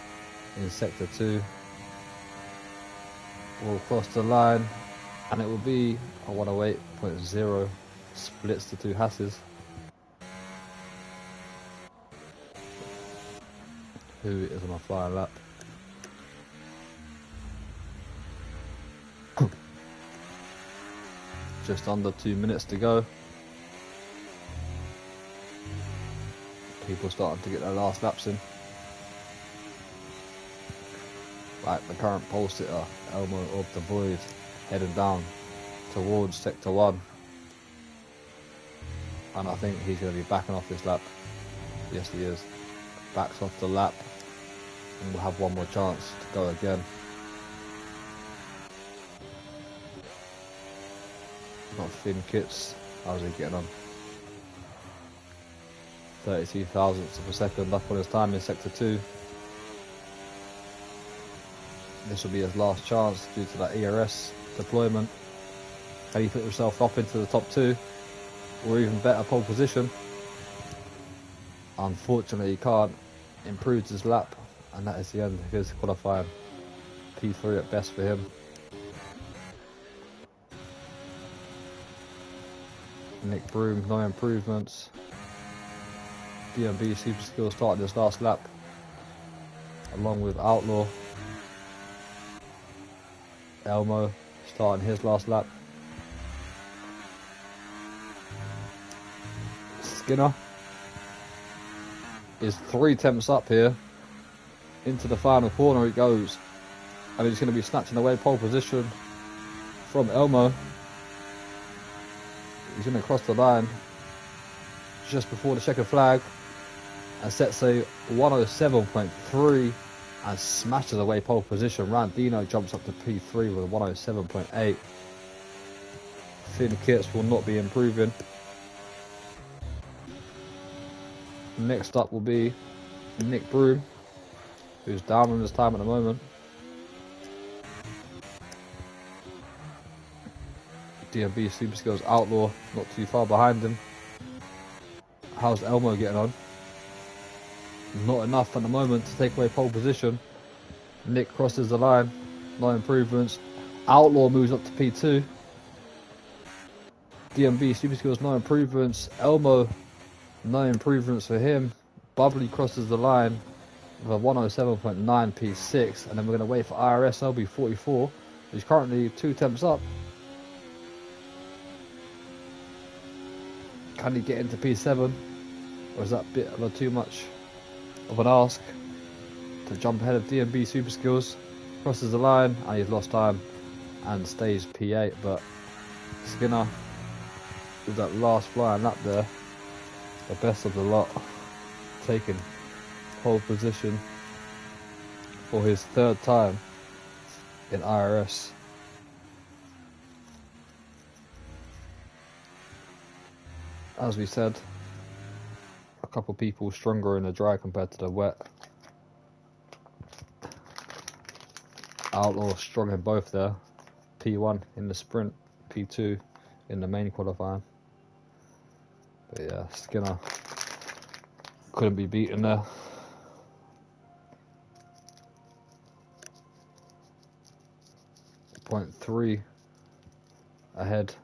A: in sector 2. Will cross the line and it will be a 108.0, splits the 2 Hasses. Who is on a flying lap. Just under 2 minutes to go. People starting to get their last laps in. Like the current pole sitter, Elmo of the Void, heading down towards sector 1. And I think he's going to be backing off this lap. Yes, he is. Backs off the lap and we'll have one more chance to go again. Got Finn Kits. How's he getting on? 32 thousandths of a second up on his time in sector 2. This will be his last chance due to that IRS deployment. Can he put himself up into the top 2 or even better pole position? Unfortunately he can't. Improves his lap, and that is the end of his qualifying. P3 at best for him. Nick Broom, no improvements. DMB Super Skill starting his last lap along with Outlaw. Elmo starting his last lap. Skinner is 3 tenths up here. Into the final corner he goes, and he's going to be snatching away pole position from Elmo. He's going to cross the line just before the checkered flag and sets a 107.3 and smashes away pole position. Randino jumps up to P3 with a 107.8. Thin kits will not be improving. Next up will be Nick Broom, who's down on his time at the moment. DMB Super Skills Outlaw not too far behind him. How's Elmo getting on? Not enough at the moment to take away pole position. Nick crosses the line, no improvements. Outlaw moves up to P2. DMB Super Skills no improvements. Elmo no improvements for him. Bubbly crosses the line with a 107.9 P6, and then we're going to wait for IRS LB44, who's currently 2 tenths up. Can he get into P7, or is that a bit of too much of an ask to jump ahead of DMB Super Skills? Crosses the line and he's lost time and stays P8, but Skinner with that last flying lap there, the best of the lot, taking pole position for his 3rd time in IRS. As we said, a couple people stronger in the dry compared to the wet. Outlaw strong in both there. P1 in the sprint, P2 in the main qualifying. But yeah, Skinner couldn't be beaten there. .3 ahead,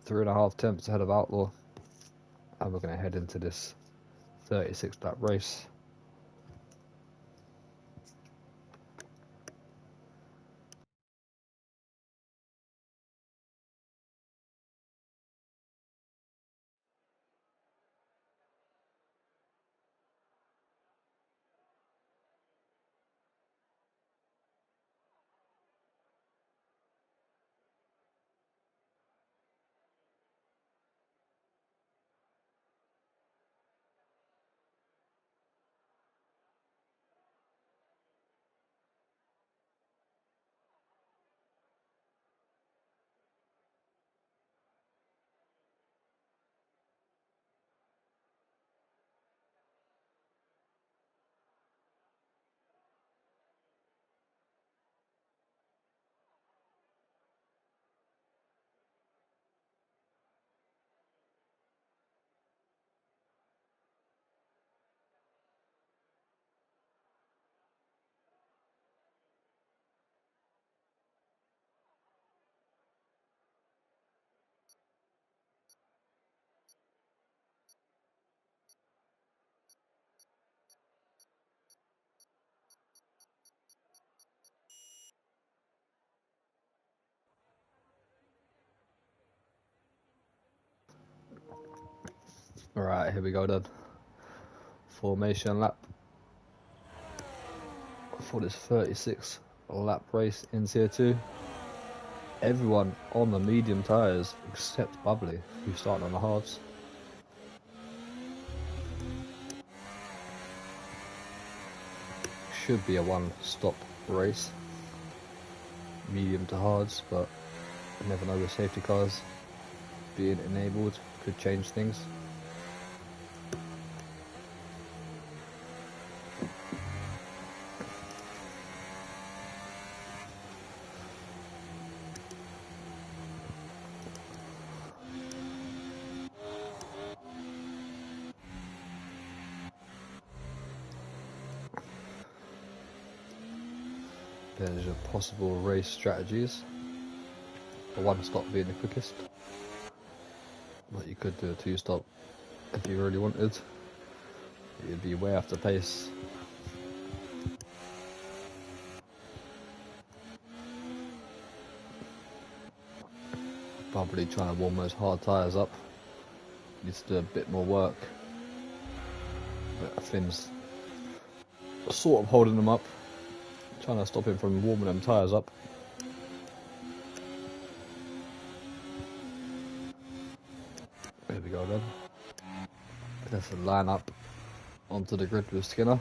A: 3.5 tenths ahead of Outlaw. And we're going to head into this 36 lap race. Alright, here we go then. Formation lap for this 36 lap race in Tier 2. Everyone on the medium tyres except Bubbly, who's starting on the hards. Should be a one-stop race, medium to hards, but you never know with safety cars being enabled, could change things. There's your possible race strategies. A one stop being the quickest, but you could do a two stop if you really wanted. You'd be way after pace. Probably trying to warm those hard tyres up. Needs to do a bit more work. But Finn's sort of holding them up, trying to stop him from warming them tyres up. There we go then. That's the line up onto the grid with Skinner.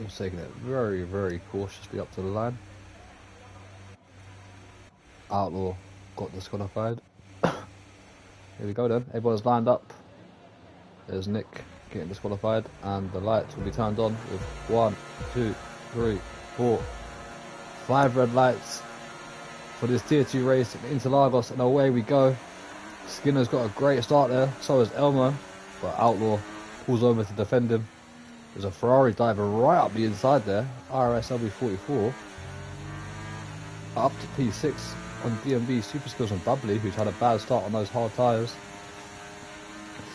A: He's taking it very, very cautiously up to the line. Outlaw got disqualified. Here we go then, everyone's lined up. There's Nick getting disqualified, and the lights will be turned on with 1, 2, 3, 4, 5 red lights for this tier 2 race in Interlagos, and away we go. Skinner's got a great start there, so has Elmo, but Outlaw pulls over to defend him. There's a Ferrari diver right up the inside there, IRS LB44, up to P6 on DMB Super Skills on Bubbly, who's had a bad start on those hard tyres.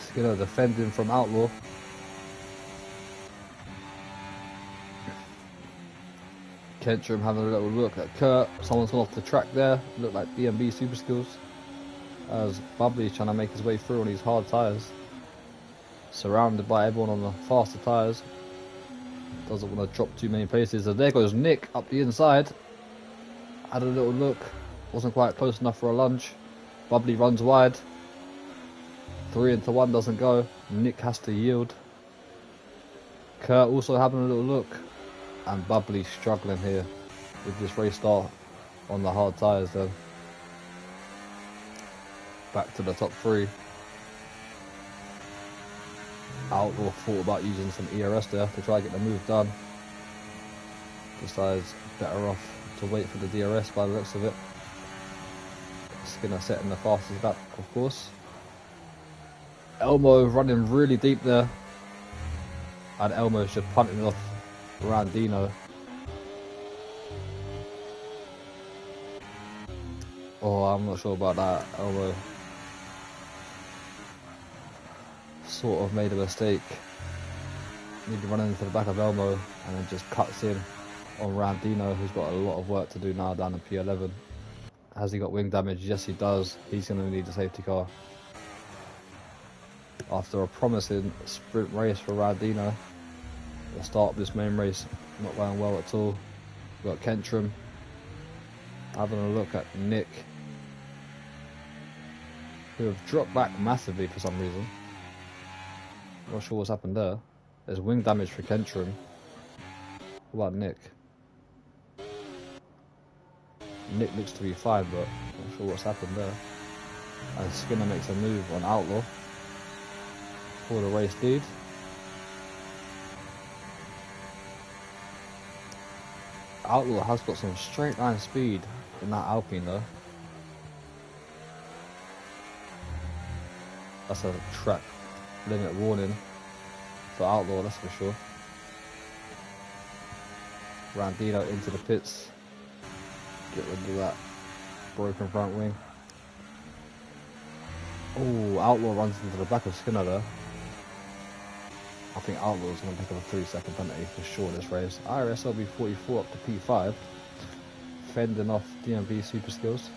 A: Skinner defending from Outlaw. Kentrum having a little look at Kurt. Someone's gone off the track there. Looked like DMB Super Skills. As Bubbly's trying to make his way through on these hard tyres. Surrounded by everyone on the faster tyres. Doesn't want to drop too many places. And there goes Nick up the inside. Had a little look. Wasn't quite close enough for a lunge. Bubbly runs wide. 3 into 1 doesn't go. Nick has to yield. Kurt also having a little look. And Bubbly struggling here with this race start on the hard tyres then. Back to the top 3. Outlaw thought about using some IRS there to try and get the move done. Decides better off to wait for the DRS by the looks of it. Skinner setting the fastest lap, of course. Elmo running really deep there. And Elmo's just punting off Randino. Oh, I'm not sure about that. Elmo sort of made a mistake. Maybe running into the back of Elmo and then just cuts in on Randino, who's got a lot of work to do now down in P11. Has he got wing damage? Yes, he does. He's going to need a safety car. After a promising sprint race for Randino, the start of this main race not going well at all. We've got Kentrum having a look at Nick, who have dropped back massively for some reason. Not sure what's happened there. There's wing damage for Kentrum. What about Nick? Nick looks to be fine, but not sure what's happened there. And Skinner makes a move on Outlaw for the race lead. Outlaw has got some straight line speed in that Alpine though. That's a track limit warning for Outlaw, that's for sure. Randino into the pits. Get rid of that broken front wing. Oh, Outlaw runs into the back of Skinner there. I think Outlaw's going to pick up a 3-second penalty for sure this race. IRS LB44 up to P5. Fending off DMB Super Skills.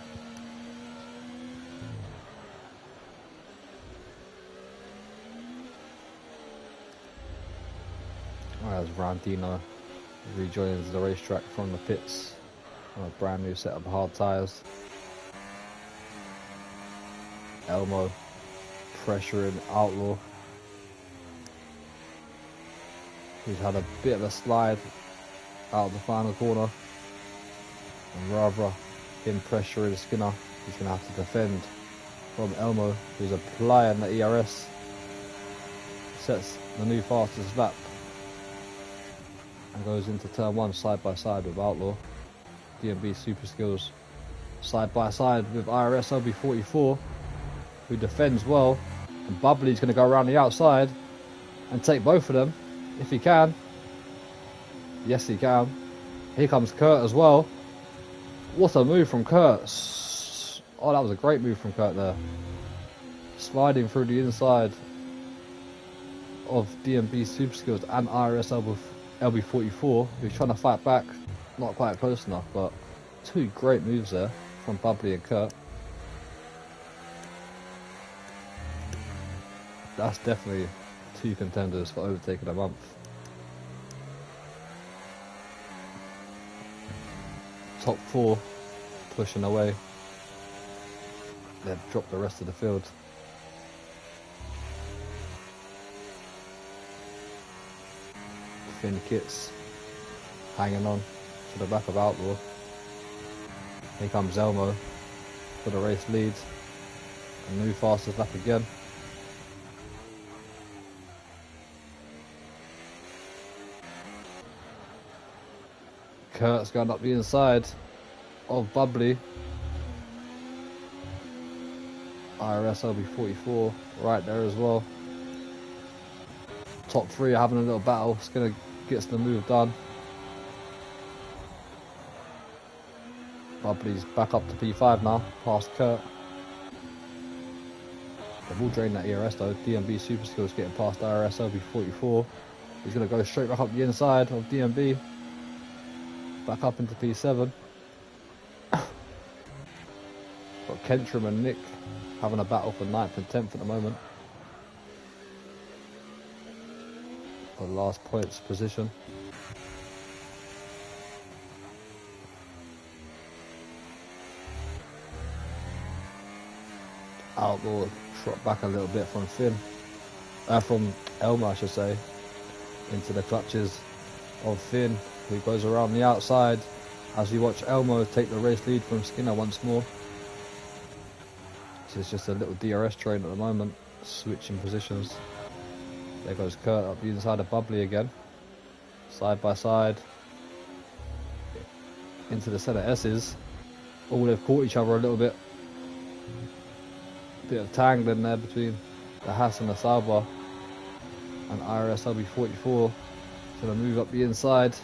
A: As Randino rejoins the racetrack from the pits on a brand new set of hard tyres. Elmo pressuring Outlaw, who's had a bit of a slide out of the final corner, and rather him pressuring Skinner, he's going to have to defend from Elmo, who's applying the ERS. Sets the new fastest lap and goes into turn 1 side by side with Outlaw. DMB Super Skills side by side with IRS LB44, who defends well, and Bubbly's going to go around the outside and take both of them if he can. Yes, he can. Here comes Kurt as well. What a move from Kurt. Oh, that was a great move from Kurt there. Sliding through the inside of DMB Super Skills and IRS LB44. He was trying to fight back. Not quite close enough, but two great moves there from Bubbly and Kurt. That's definitely two contenders for overtaking a month. Top four pushing away. They've dropped the rest of the field. Finn Kits hanging on to the back of Outlaw. Here comes Elmo for the race lead. A new fastest lap again. Kurt's going up the inside of Bubbly. IRS LB44 right there as well. Top three are having a little battle. It's going to get the move done. Bubbly's back up to P5 now, past Kurt. They've all drained that ERS though. DMB Super Skills getting past IRS LB44. He's going to go straight back up the inside of DMB. Back up into P7. Got Kentrum and Nick having a battle for 9th and 10th at the moment. For the last points position. Outlaw shot back a little bit from from Elmo I should say, into the clutches of Finn, who goes around the outside as you watch Elmo take the race lead from Skinner once more. So it's just a little DRS train at the moment, switching positions. There goes Kurt up the inside of Bubbly again, side by side, into the set of S's. Oh, they've caught each other a little bit. Bit of tangling there between the Haas and the Sauber, and IRS LB44 gonna move up the inside.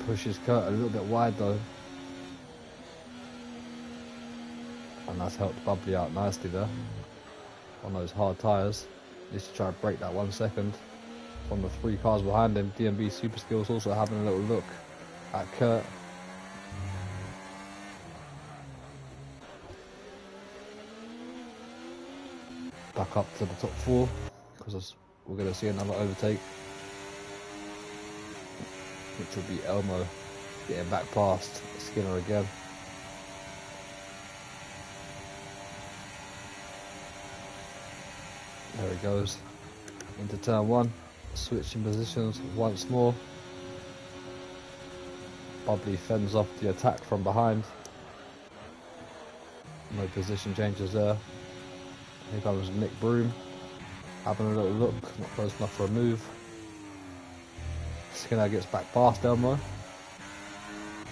A: Pushes Kurt a little bit wide though, and that's helped Bubbly out nicely there on those hard tyres. Needs to try and break that 1 second from the 3 cars behind him. DMB Super Skills also having a little look at Kurt. Back up to the top 4 because we're going to see another overtake, which will be Elmo getting back past Skinner again. There he goes into turn 1, switching positions once more. Bubbly fends off the attack from behind. No position changes there. Here comes Nick Broom, having a little look, not close enough for a move. Skinner gets back past Elmo,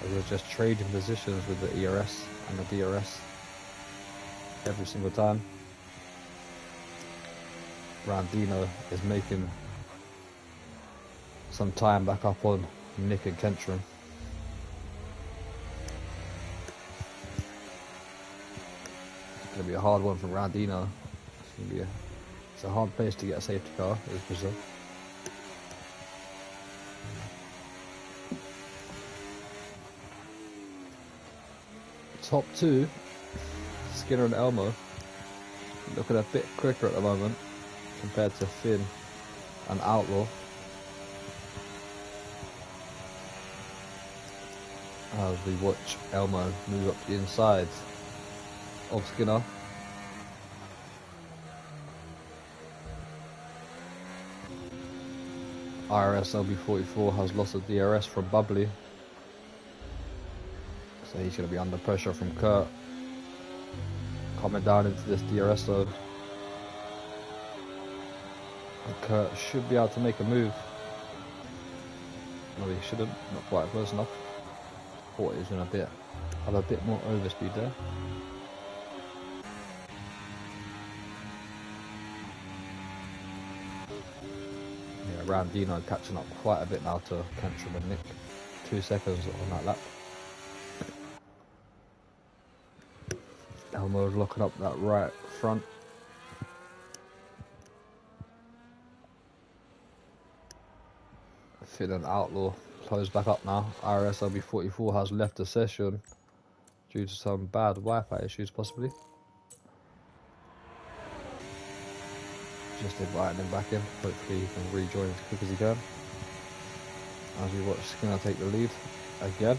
A: as they're just trading positions with the ERS and the DRS every single time. Randino is making some time back up on Nick and Kentrum. It's going to be a hard one from Randino. It's a hard place to get a safety car, is Brazil. Top 2, Skinner and Elmo, looking a bit quicker at the moment compared to Finn and Outlaw. As we watch Elmo move up the inside of Skinner. IRS LB44 has lost the DRS from Bubbly, so he's going to be under pressure from Kurt coming down into this DRS zone. And Kurt should be able to make a move. No, he shouldn't, not quite close enough. Thought he was going to have a bit more overspeed there. Randino catching up quite a bit now to Kentrum and Nick. 2 seconds on that lap. Elmo's locking up that right front. Finn and Outlaw close back up now. IRS LB44 has left the session due to some bad Wi-Fi issues possibly. Just inviting him back in. Hopefully he can rejoin as quick as he can. As we watch Skinner take the lead again.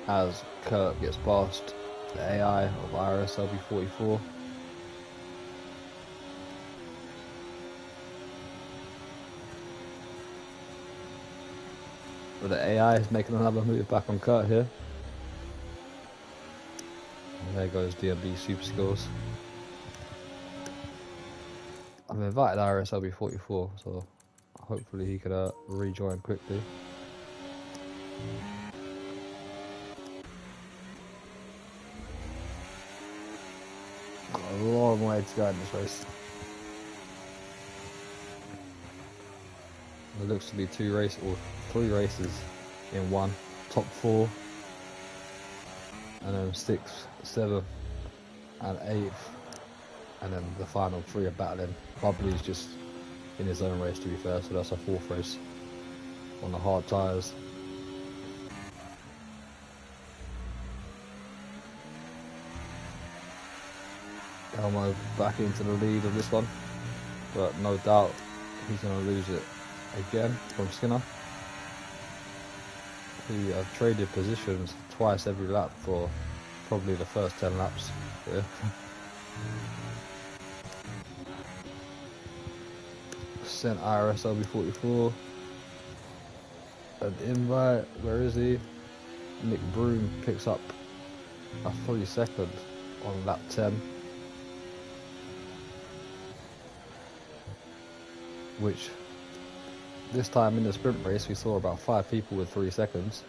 A: As Kurt gets past the AI of IRS LB44. But the AI is making another move back on Kurt here. And there goes DMB Super Skills. I've invited IRS LB44, so hopefully he could rejoin quickly. Got a long way to go in this race. It looks to be 3 races in one. Top 4, and then 6th, 7th, and 8th, and then the final 3 are battling. Bubbly's just in his own race, to be fair, so that's a 4th race on the hard tyres. Elmo back into the lead of this one, but no doubt he's going to lose it again from Skinner, who have traded positions twice every lap for probably the first 10 laps here. Sent IRS LB44 an invite. Where is he? Nick Broom picks up a 3 second on lap 10, which this time in the sprint race we saw about 5 people with 3 seconds,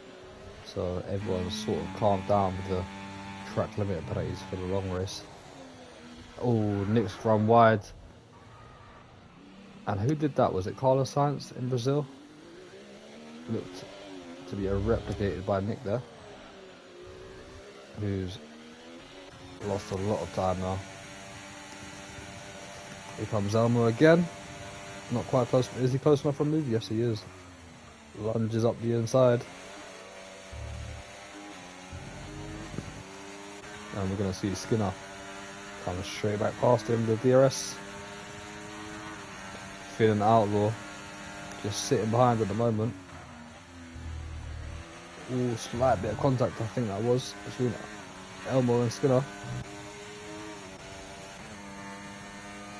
A: so everyone's sort of calmed down with the track limit penalties for the long race. Oh, Nick's run wide. And who did that? Was it Carlos Sainz in Brazil? Looked to be replicated by Nick there, who's lost a lot of time now. Here comes Elmo again. Not quite close. Is he close enough for a move? Yes, he is. Lunges up the inside. And we're going to see Skinner coming straight back past him, the DRS. Finn and Outlaw just sitting behind at the moment. Ooh, slight bit of contact, I think that was, between Elmo and Skinner.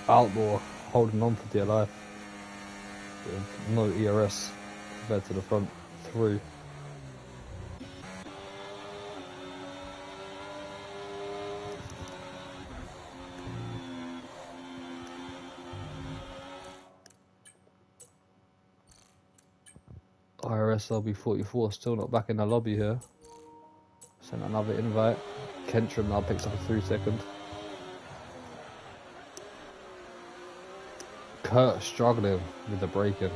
A: Outlaw holding on for dear life. With no ERS compared to the front 3. IRS LB44 still not back in the lobby here. Sent another invite. Kentrum now picks up a 3 second. Kurt struggling with the braking.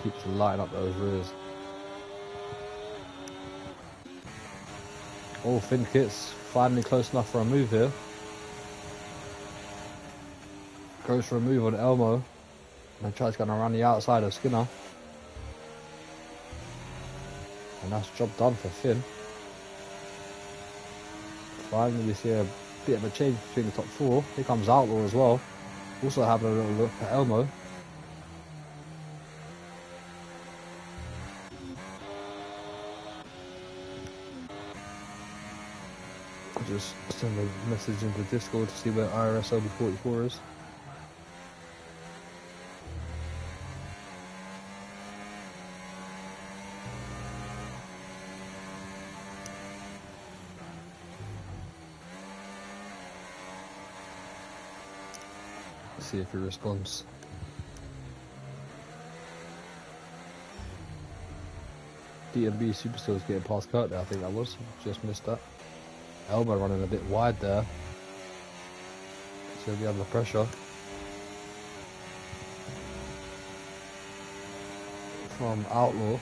A: Keeps lighting up those rears. Oh, Finn Kit's finally close enough for a move here. Goes for a move on Elmo. And then tries to get around the outside of Skinner. And that's job done for Finn. Finally we see a bit of a change between the top 4. Here comes Outlaw as well. Also having a little look at Elmo. I'll just send a message into Discord to see where IRS LB44 is. See if he responds. D&B super skills getting past Kurt there, I think that was. Just missed that. Elmo running a bit wide there. He's going to be under pressure. From Outlaw.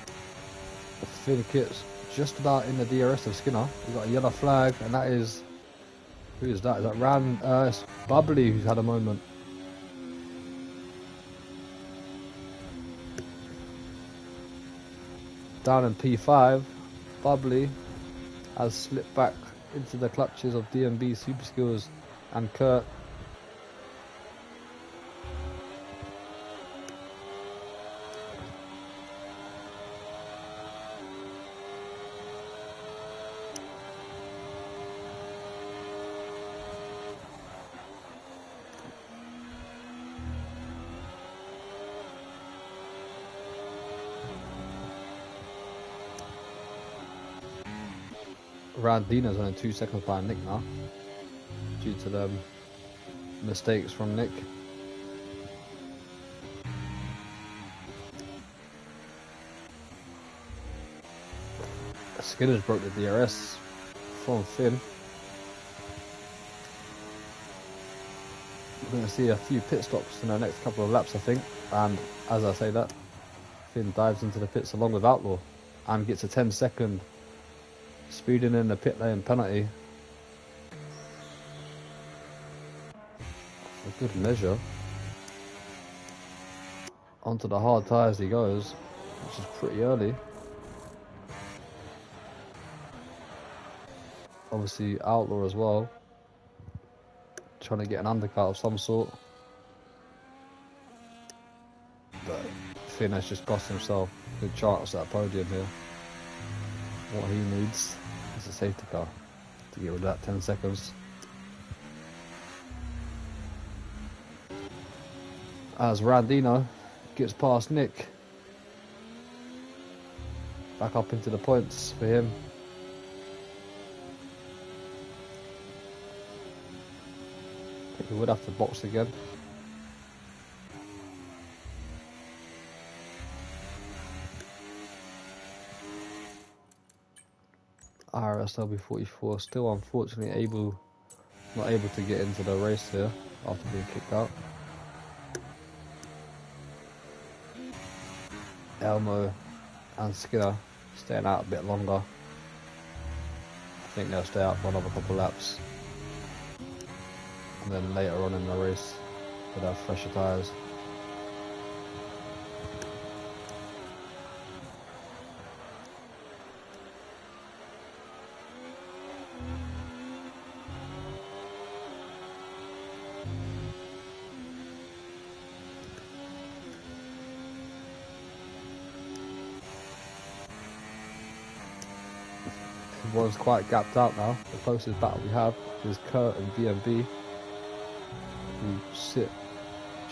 A: Finn Kit's just about in the DRS of Skinner. We've got a yellow flag, and that is... Who is that? Is that it's Bubbly who's had a moment. Down in P5, Bubbly has slipped back into the clutches of D&B super skills and Kurt. Randina's only 2 seconds behind Nick now, due to the mistakes from Nick. Skinner's broke the DRS from Finn. We're going to see a few pit stops in the next couple of laps, I think. And as I say that, Finn dives into the pits along with Outlaw and gets a 10-second speeding in the pit lane penalty. A good measure. Onto the hard tyres he goes, which is pretty early. Obviously Outlaw as well, trying to get an undercut of some sort. But Finn has just cost himself a good chance at a podium here. What he needs is a safety car to get rid of that 10 seconds. As Randino gets past Nick. Back up into the points for him. I think he would have to box again. IRS LB44 still unfortunately not able to get into the race here after being kicked out. Elmo and Skinner staying out a bit longer. I think they'll stay out for another couple of laps. And then later on in the race, they'll have fresher tyres. Everyone's quite gapped out now. The closest battle we have is Kurt and DMB, who sit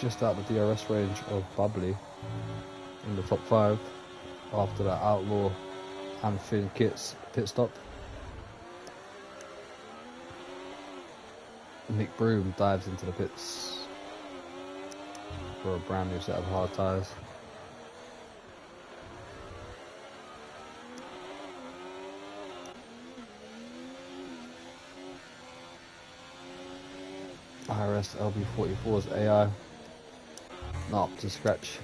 A: just out the DRS range of Bubbly in the top 5 after that Outlaw and Finn Kit's pit stop. Nick Broom dives into the pits for a brand new set of hard tyres. IRS LB44's AI not up to scratch.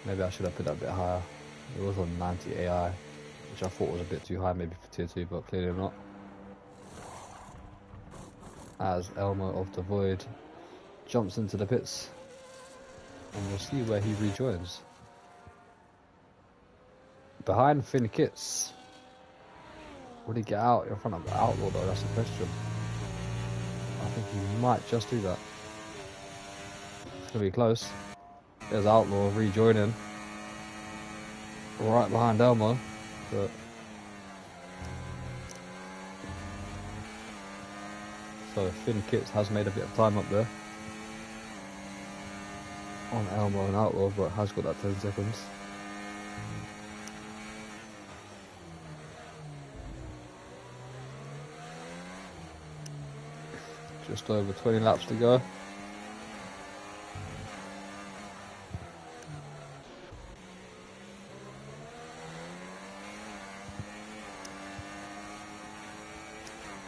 A: Maybe I should have put that a bit higher. It was on 90 AI, which I thought was a bit too high maybe for tier 2, but clearly not. As Elmo of the Void jumps into the pits, and we'll see where he rejoins. Behind Finn Kits. Will he get out in front of the Outlaw though? That's the question. I think he might just do that. It's going to be close. There's Outlaw rejoining. Right behind Elmo. But so Finn Kits has made a bit of time up there on Elmo and Outlaw, but has got that 10 seconds. Just over 20 laps to go.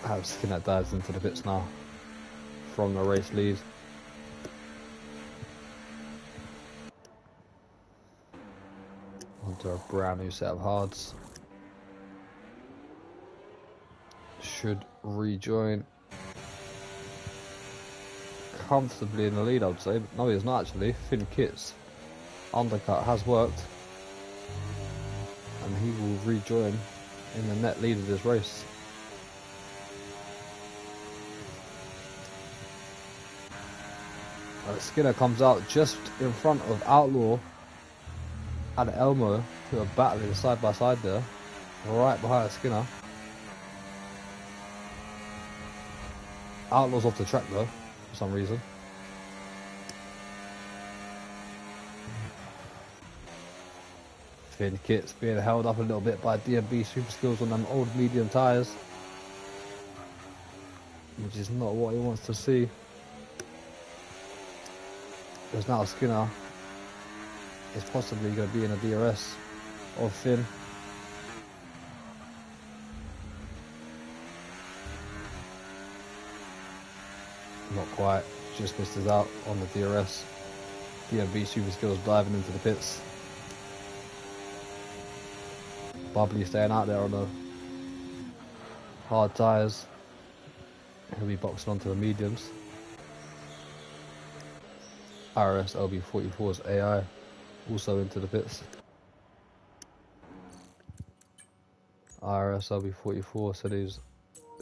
A: Have Skinner dives into the pits now from the race lead. Onto a brand new set of hards. Should rejoin comfortably in the lead, I would say. But no, he's not actually. Finn Kit's undercut has worked, and he will rejoin in the net lead of this race. Skinner comes out just in front of Outlaw and Elmo, who are battling side by side there, right behind Skinner. Outlaw's off the track though, for some reason. Finn Kit's being held up a little bit by DMB Super Skills on them old medium tyres, which is not what he wants to see. There's now Skinner is possibly going to be in a DRS of Finn. Not quite, just missed us out on the DRS. DMB Super Skills diving into the pits. Bubbly staying out there on the hard tyres. He'll be boxing onto the mediums. IRS LB44's AI also into the pits. IRS LB44 said he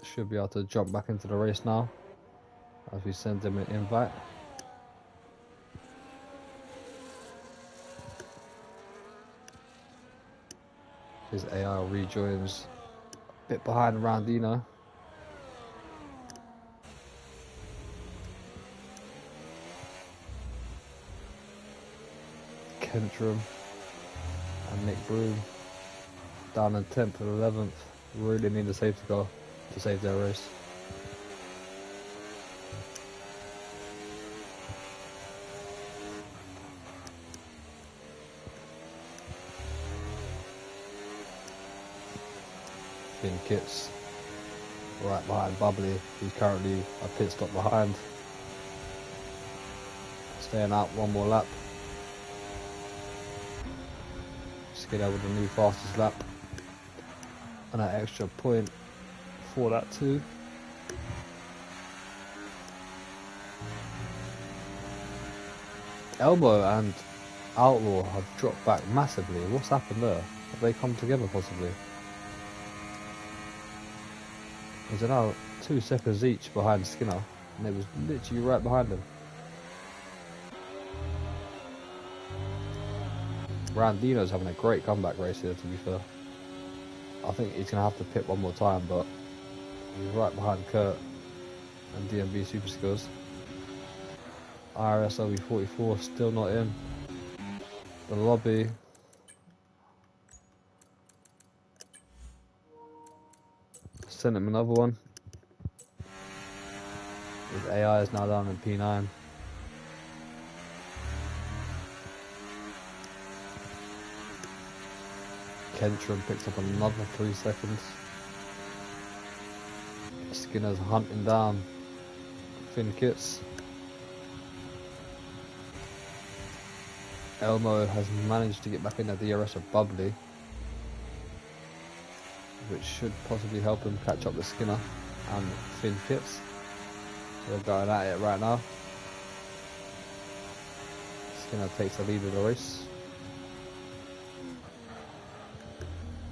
A: should be able to jump back into the race now as we send him an invite. His AI rejoins a bit behind Randino. Kentrum and Nick Broom down in 10th and 11th. Really need a safety car to save their race. Finn Kit's right behind Bubbly, who's currently a pit stop behind. Staying out one more lap. Skinner with the new fastest lap and an extra point for that too. Elbow and Outlaw have dropped back massively. What's happened there? Have they come together possibly? They're now 2 seconds each behind Skinner, and it was literally right behind him. Randino's having a great comeback race here, to be fair. I think he's going to have to pit one more time, but he's right behind Kurt and DMB Super Skills. IRS LB44 still not in the lobby. Sent him another one. His AI is now down in P9. Kentrum picks up another 3 seconds. Skinner's hunting down Finn Kit's. Elmo has managed to get back in the DRS of Bubbly, which should possibly help him catch up with Skinner and Finn Kit's. They're going at it right now. Skinner takes the lead of the race.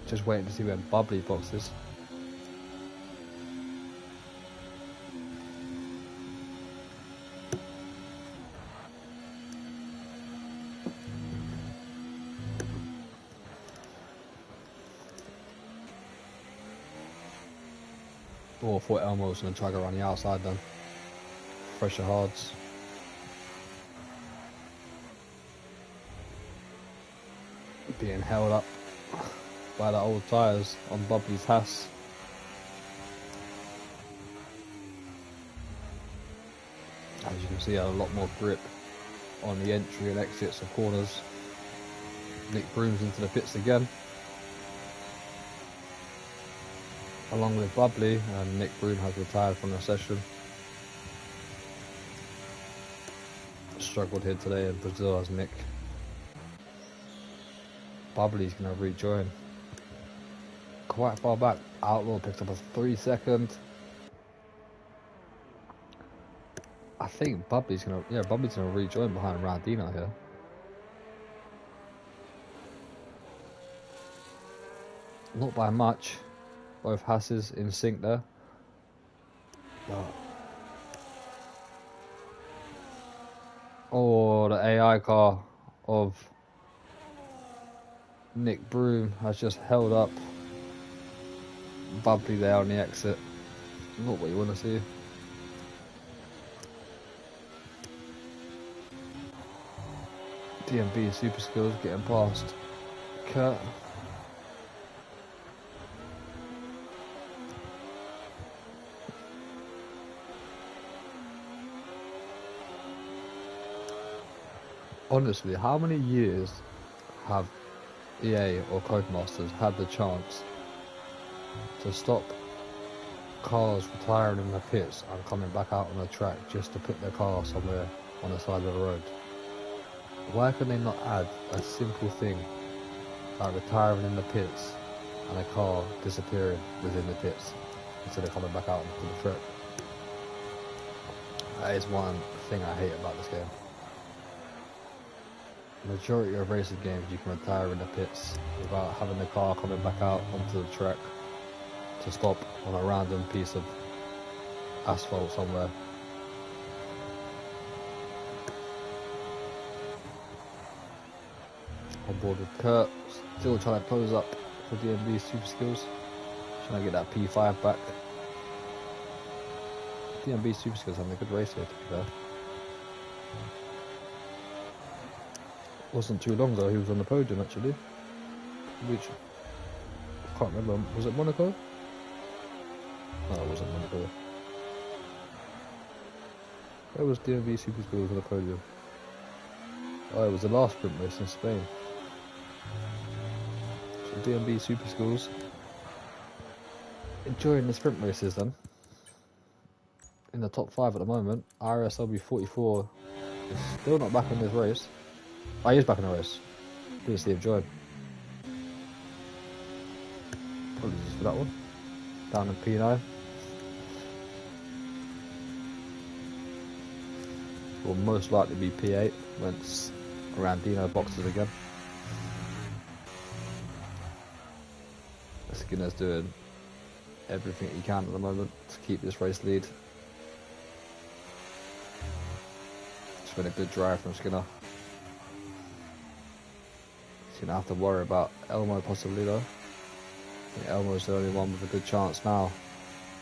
A: Just waiting to see when Bubbly boxes. Oh, I thought Elmo was going to try to go around the outside then. Fresher hards. Being held up by the old tyres on Bubbly's Haas. As you can see, a lot more grip on the entry and exits of corners. Nick Broom's into the pits again. along with Bubbly, and Nick Broom has retired from the session. Struggled here today in Brazil as Nick. Bubbly's going to rejoin. Quite far back. Outlaw picked up a 3-second. I think Bubbly's going to rejoin behind Randino here. Not by much. Both Hasses in sync there. Oh, the AI car of Nick Broom has just held up Bubbly there on the exit. Not what you want to see. DMB super skills getting past Kurt. Honestly, how many years have EA or Codemasters had the chance to stop cars retiring in the pits and coming back out on the track just to put their car somewhere on the side of the road? Why can they not add a simple thing like retiring in the pits and a car disappearing within the pits instead of coming back out onto the track? That is one thing I hate about this game. Majority of racing games you can retire in the pits without having the car coming back out onto the track to stop on a random piece of asphalt somewhere. On board with Kurt, still trying to close up for DMB super skills, trying to get that P5 back. DMB super skills having a good race here, to be fair. Wasn't too long ago he was on the podium actually, which I can't remember. Was it Monaco? No, it wasn't Monaco. Where was DMB super skills on the podium? Oh, it was the last sprint race in Spain. So DMB super skills enjoying the sprint races then. In the top 5 at the moment. IRS LB44 is still not back in this race. Oh, he is back in the race. Didn't see him join. Apologies for that one. Down in P9. Will most likely be P8 once Randino boxes again. Skinner's doing everything he can at the moment to keep this race lead. It's been a good drive from Skinner. He's going to have to worry about Elmo possibly though. I think Elmo's the only one with a good chance now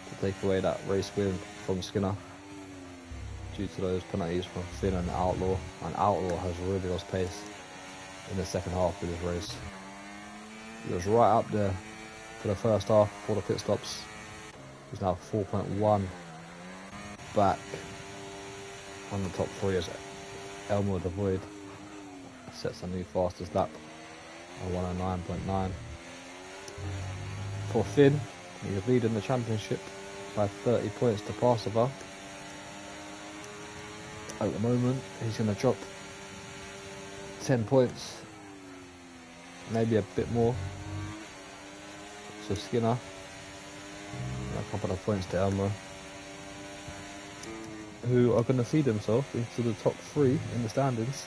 A: to take away that race win from Skinner due to those penalties from Finn and Outlaw. And Outlaw has really lost pace in the second half of this race. He was right up there for the first half before the pit stops. He's now 4.1 back on the top 3 as Elmo the Void sets a new fastest lap on 109.9. For Finn, he's leading the championship by 30 points to Passover. At the moment, he's going to drop 10 points, maybe a bit more. So Skinner, a couple of points to Elmo, who are going to feed themselves into the top 3 in the standings.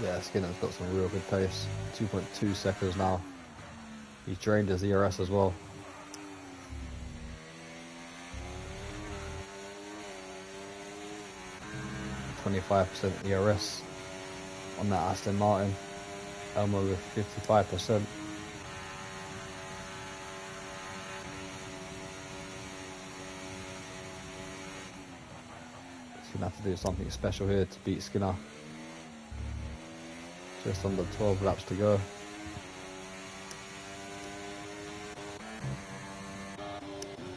A: Yeah, Skinner's got some real good pace. 2.2 seconds now. He's drained his IRS as well. .25% IRS on that Aston Martin. Elmo with 55%. He's gonna have to do something special here to beat Skinner. Just under 12 laps to go.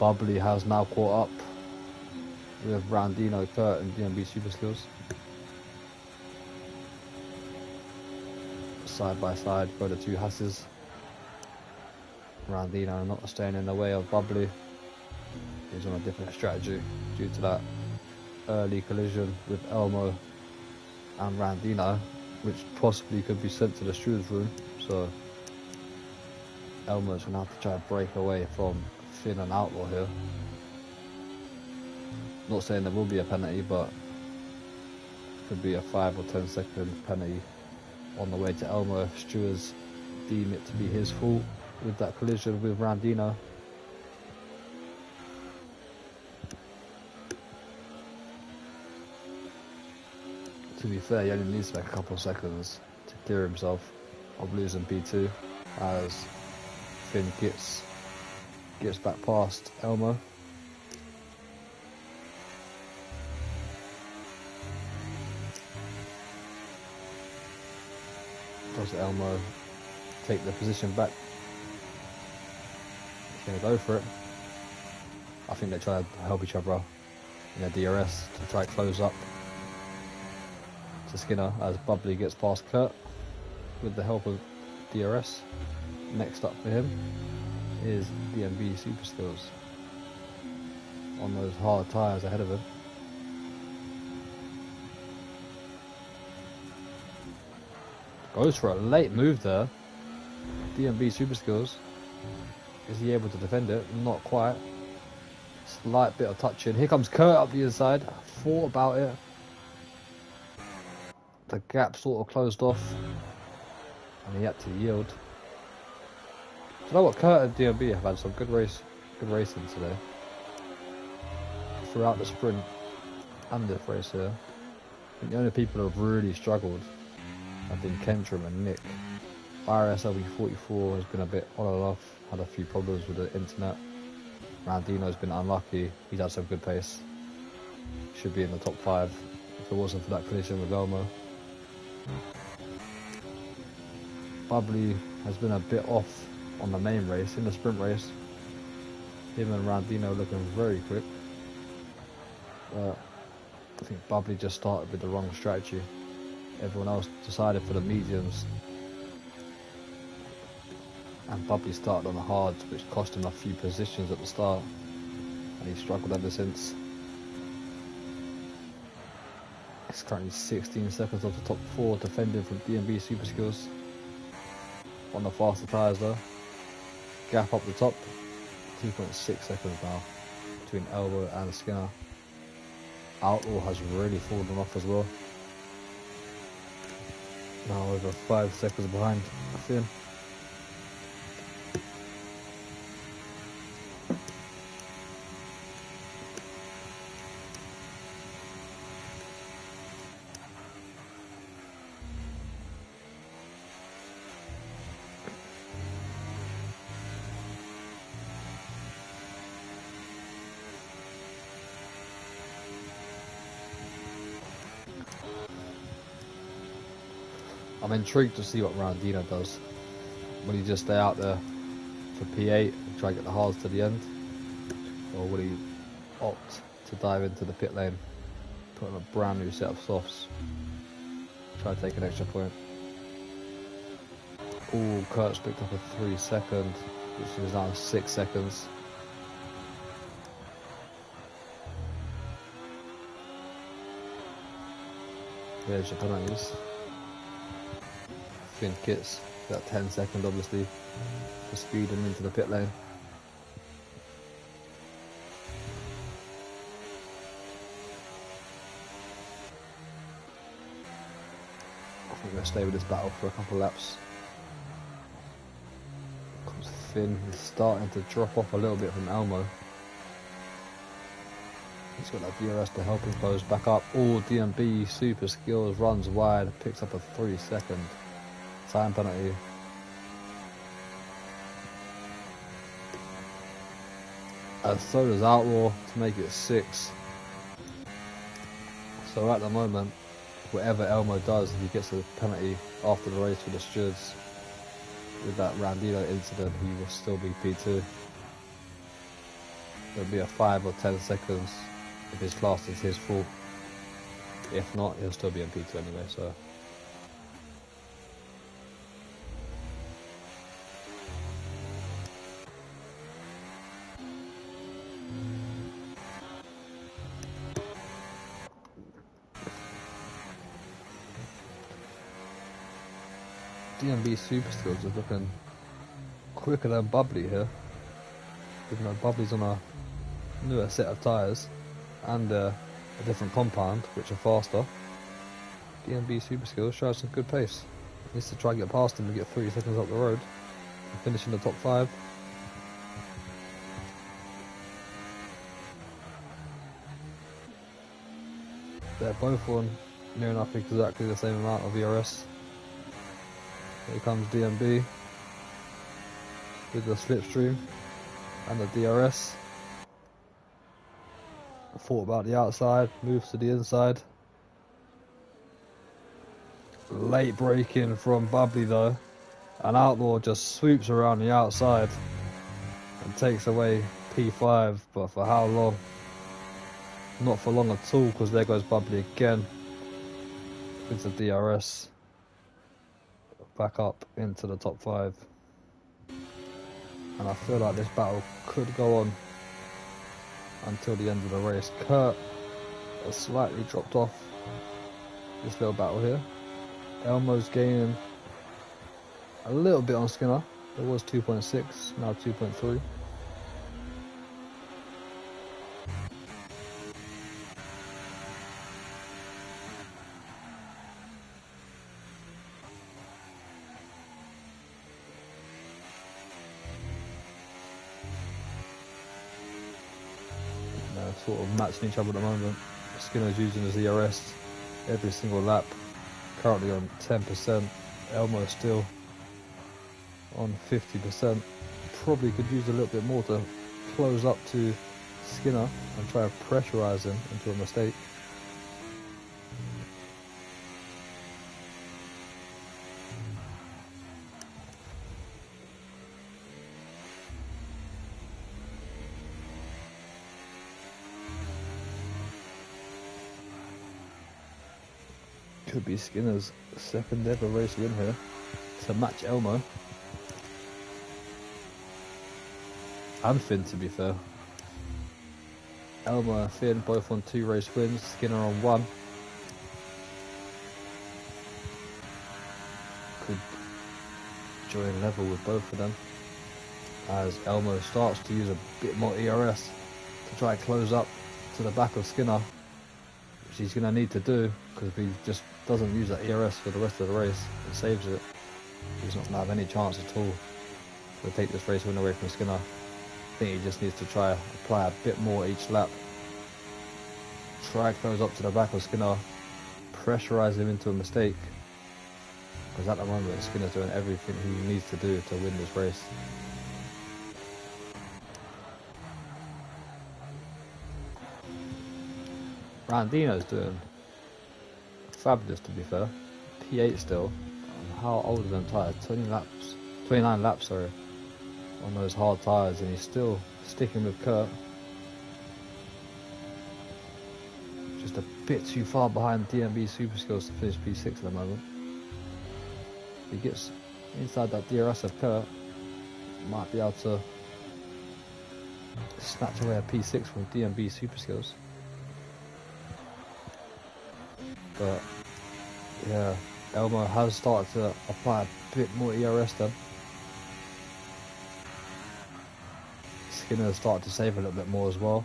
A: Bubbly has now caught up with Randino, Kurt and DMB Super Skills. Side by side go the two Hasses. Randino not staying in the way of Bubbly. He's on a different strategy due to that early collision with Elmo and Randino, which possibly could be sent to the steward's room. So Elmo's gonna have to try and break away from Finn and Outlaw here. Not saying there will be a penalty, but it could be a 5 or 10 second penalty on the way to Elmo if stewards deem it to be his fault with that collision with Randino. To be fair, he only needs to make a couple of seconds to clear himself of losing P2 as Finn gets back past Elmo. Does Elmo take the position back? He's going to go for it. I think they try to help each other in their DRS to try to close up to Skinner as Bubbly gets past Kurt with the help of DRS. Next up for him is DMB Super Skills on those hard tyres ahead of him. Goes for a late move there. DMB Super Skills. Is he able to defend it? Not quite. Slight bit of touching. Here comes Kurt up the inside. Thought about it. The gap sort of closed off. And he had to yield. Do you know what? Kurt and DMB have had some good racing today. Throughout the sprint and this race here. I think the only people who have really struggled have been Kentrum and Nick. IRS LB44 has been a bit on and off, had a few problems with the internet. Randino's been unlucky, he's had some good pace. Should be in the top 5 if it wasn't for that collision with Elmo. Bubbly has been a bit off on the main race, in the sprint race. Him and Randino looking very quick. I think Bubbly just started with the wrong strategy. Everyone else decided for the mediums. And Bubbly started on the hards, which cost him a few positions at the start. And he struggled ever since. It's currently 16 seconds off the top 4, defending from DMB Super Skills. On the faster tyres though. Gap up the top. 2.6 seconds now between Elbow and Skinner. Outlaw has really fallen off as well. Now over 5 seconds behind Finn. I'm intrigued to see what Randino does. Will he just stay out there for P8 and try and get the hards to the end? Or will he opt to dive into the pit lane, put on a brand new set of softs, try to take an extra point? Ooh, Kurt's picked up a 3 second, which is now 6 seconds. There's your penalties. Finn Kits got 10 seconds obviously for speeding into the pit lane. I think we're going to stay with this battle for a couple of laps. Comes Finn, he's starting to drop off a little bit from Elmo. He's got that DRS to help him close back up. Oh, DMB Super Skills runs wide, picks up a 3 second time penalty. And so does Outlaw to make it 6. So at the moment, whatever Elmo does, he gets a penalty after the race for the stewards. With that Randino incident, he will still be P2. It'll be a 5 or 10 seconds if his class is his fault. If not, he'll still be in P2 anyway, so. DMB Super Skills is looking quicker than Bubbly here. Even though Bubbly's on a newer set of tyres and a different compound, which are faster. DMB Super Skills shows some good pace. Needs to try and get past him and get 30 seconds up the road and finish in the top 5. They're both on near enough exactly the same amount of IRS. Here comes DMB with the slipstream and the DRS. Thought about the outside, moves to the inside. Late braking from Bubbly though. And Outlaw just swoops around the outside and takes away P5, but for how long? Not for long at all, because there goes Bubbly again with the DRS. Back up into the top 5. And I feel like this battle could go on until the end of the race. Kurt has slightly dropped off this little battle here. Elmo's gaining a little bit on Skinner. It was 2.6, now 2.3. Sort of matching each other at the moment. Skinner's using his ERS every single lap, currently on 10%. Elmo still on 50%. Probably could use a little bit more to close up to Skinner and try to pressurise him into a mistake. Could be Skinner's second ever race win here to match Elmo. And Finn, to be fair. Elmo and Finn both on 2 race wins, Skinner on 1. Could join level with both of them as Elmo starts to use a bit more ERS to try and close up to the back of Skinner, which he's going to need to do, because if he just doesn't use that ERS for the rest of the race and saves it, he's not going to have any chance at all to take this race win away from Skinner. I think he just needs to try apply a bit more each lap. Try and close up to the back of Skinner, pressurise him into a mistake, because at the moment Skinner's doing everything he needs to do to win this race. Randino's doing fabulous, to be fair. P8 still. How old are them tyres? 29 laps, sorry, on those hard tyres, and he's still sticking with Kurt. Just a bit too far behind DMB Super Skills to finish P6 at the moment. If he gets inside that DRS of Kurt, might be able to snatch away a P6 from DMB Super Skills. But yeah, Elmo has started to apply a bit more ERS then. Skinner has started to save a little bit more as well.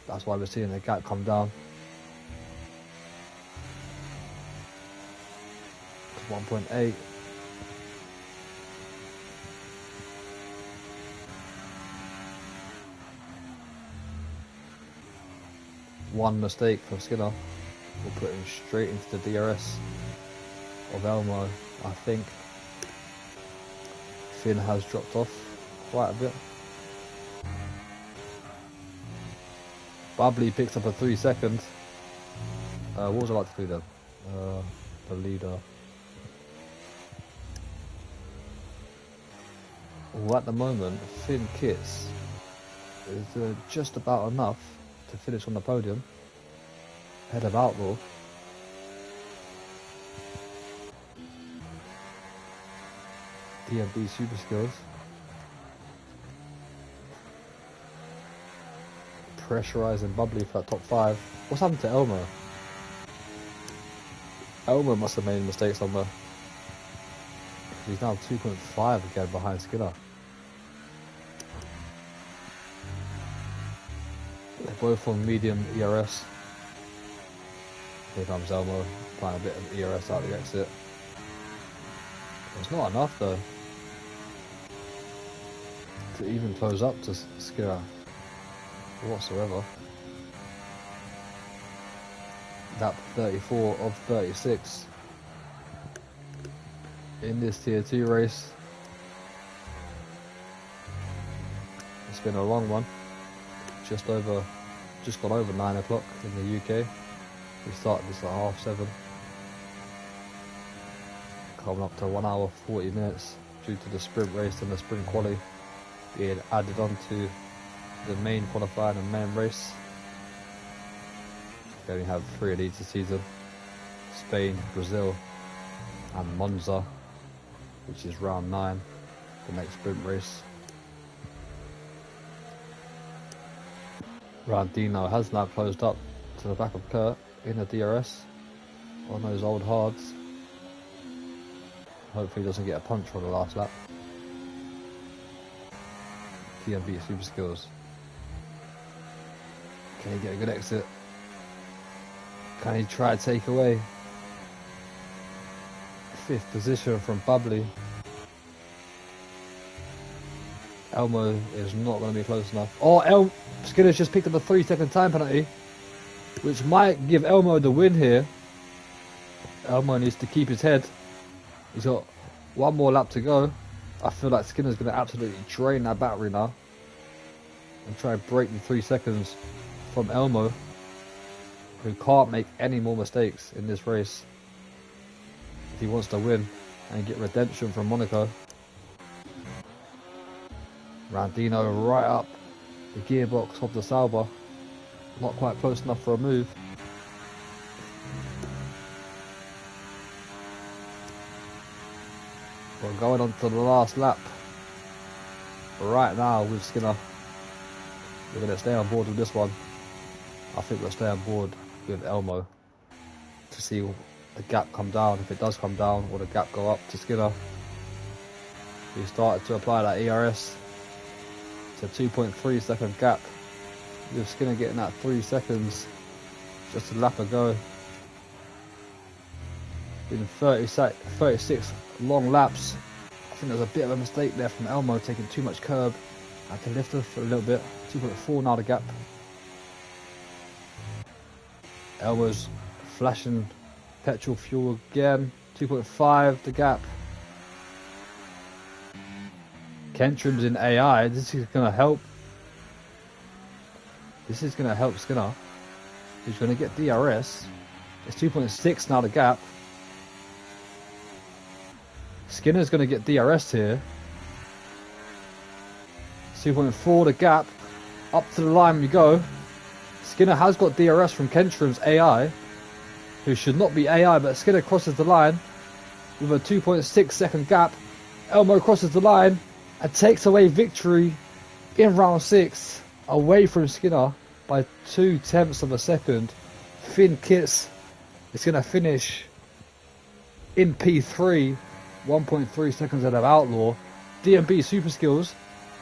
A: That's why we're seeing the gap come down. 1.8. One mistake from Skinner will put him straight into the DRS of Elmo, I think. Finn has dropped off quite a bit. Bubbly picks up a 3 second. What was I about to do then? The leader. Well, at the moment, Finn Kits is just about enough to finish on the podium, ahead of Outlaw. DMB Super Skills. Pressurising Bubbly for that top 5. What's happened to Elmo? Elmo must have made a mistake somewhere. He's now 2.5 again behind Skinner. They're both on medium ERS. Here comes Elmo, applying a bit of ERS out the exit. It's not enough though to even close up to Skinner whatsoever. Lap 34 of 36 in this tier 2 race. It's been a long one, just gone over 9 o'clock in the UK. We started this at 7:30. Coming up to 1 hour 40 minutes due to the sprint race and the sprint quali being added on to the main qualifying and main race. We only have 3 of these this season: Spain, Brazil and Monza, which is round 9, the next sprint race. Randino has now closed up to the back of Kurt in the DRS on those old hards. Hopefully he doesn't get a punch on the last lap. DMB Super Skills. Can he get a good exit? Can he try to take away 5th position from Bubbly? Elmo is not going to be close enough. Oh, Skinner's just picked up a 3-second time penalty, which might give Elmo the win here. Elmo needs to keep his head. He's got 1 more lap to go. I feel like Skinner's going to absolutely drain that battery now and try and break the 3 seconds from Elmo, who can't make any more mistakes in this race if he wants to win and get redemption from Monaco. Randino right up the gearbox of the Sauber, not quite close enough for a move. We're going on to the last lap right now with Skinner. We're going to stay on board with this one. I think we'll stay on board with Elmo to see the gap come down. If it does come down, or the gap go up to Skinner. He started to apply that ERS. It's a 2.3 second gap, with Skinner getting that 3 seconds just a lap ago. In 36 long laps. I think there's a bit of a mistake there from Elmo, taking too much curb. I can lift her for a little bit. 2.4 now the gap. Elmo's flashing petrol fuel again. 2.5 the gap. Kentrim's in AI. This is going to help. This is going to help Skinner. He's going to get DRS. It's 2.6 now the gap. Skinner's going to get DRS here. 2.4 the gap. Up to the line we go. Skinner has got DRS from Kentrim's AI, who should not be AI, but Skinner crosses the line with a 2.6 second gap. Elmo crosses the line and takes away victory in round 6 away from Skinner by 0.2 of a second. Finn Kitts is going to finish in P3, 1.3 seconds ahead of Outlaw. DMB Super Skills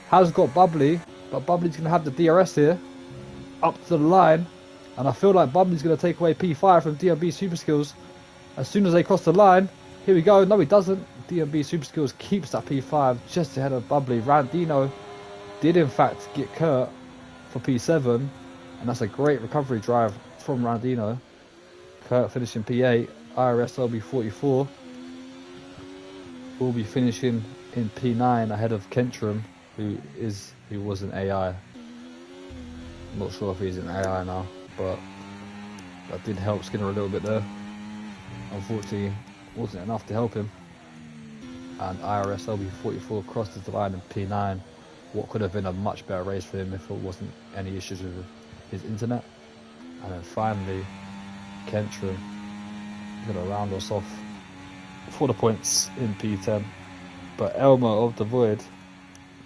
A: has got Bubbly, but Bubbly's going to have the DRS here up to the line, and I feel like Bubbly's going to take away P5 from DMB Super Skills as soon as they cross the line. Here we go. No, he doesn't. DMB Super Skills keeps that P5 just ahead of Bubbly. Randino did in fact get Kurt for P7, and that's a great recovery drive from Randino. Kurt finishing P8. IRS will be 44. Will be finishing in P9 ahead of Kentrim, who was an AI. I'm not sure if he's an AI now, but that did help Skinner a little bit there. Unfortunately, wasn't enough to help him. And IRS LB44 crosses the line in P9. what could have been a much better race for him if it wasn't any issues with his internet. And then finally, Kentrum going to round us off for the points in P10. But Elmo of the Void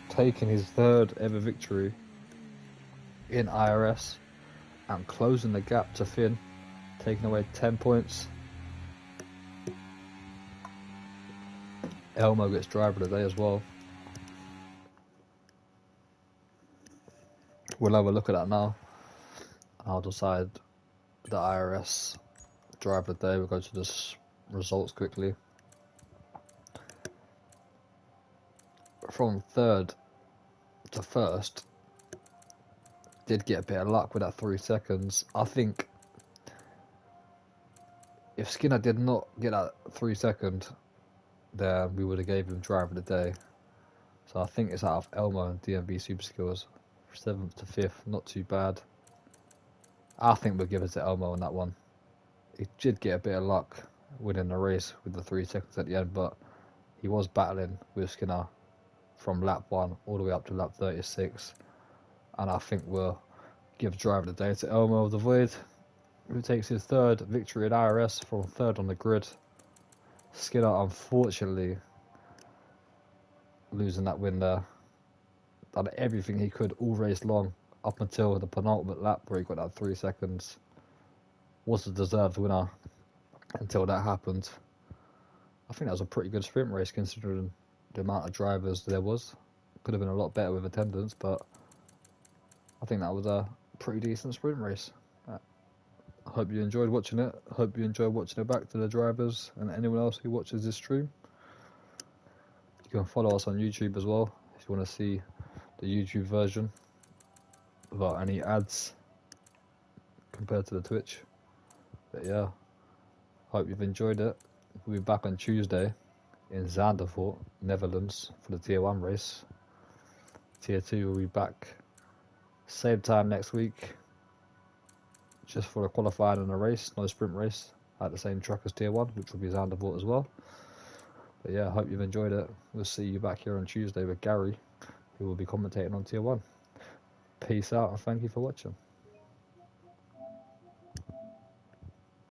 A: taking his third ever victory in IRS and closing the gap to Finn, taking away 10 points. Elmo gets driver of the day as well. We'll have a look at that now. I'll decide the IRS driver of the day. We'll go to the results quickly. From third to first, did get a bit of luck with that 3 seconds. I think if Skinner did not get that 3 second, then we would have gave him driver of the day. So I think it's out of Elmo and DMB Super Skills. 7th to 5th, not too bad. I think we'll give it to Elmo on that one. He did get a bit of luck winning the race with the 3 seconds at the end, but he was battling with Skinner from lap 1 all the way up to lap 36. And I think we'll give driver of the day to Elmo of the Void, who takes his third victory at IRS from third on the grid. Skinner, unfortunately, losing that win there. Done everything he could all race long up until the penultimate lap where he got that 3 seconds. Was a deserved winner until that happened. I think that was a pretty good sprint race considering the amount of drivers there was. Could have been a lot better with attendance, but I think that was a pretty decent sprint race. I hope you enjoyed watching it. I hope you enjoyed watching it back to the drivers and anyone else who watches this stream. You can follow us on YouTube as well if you want to see the YouTube version without any ads compared to the Twitch. But yeah, hope you've enjoyed it. We'll be back on Tuesday in Zandvoort, Netherlands for the Tier 1 race. Tier 2 will be back same time next week, just for the qualifying and the race, no sprint race, at the same track as Tier 1, which will be Zandvoort as well. But yeah, I hope you've enjoyed it. We'll see you back here on Tuesday with Gary, who will be commentating on Tier 1. Peace out and thank you for watching.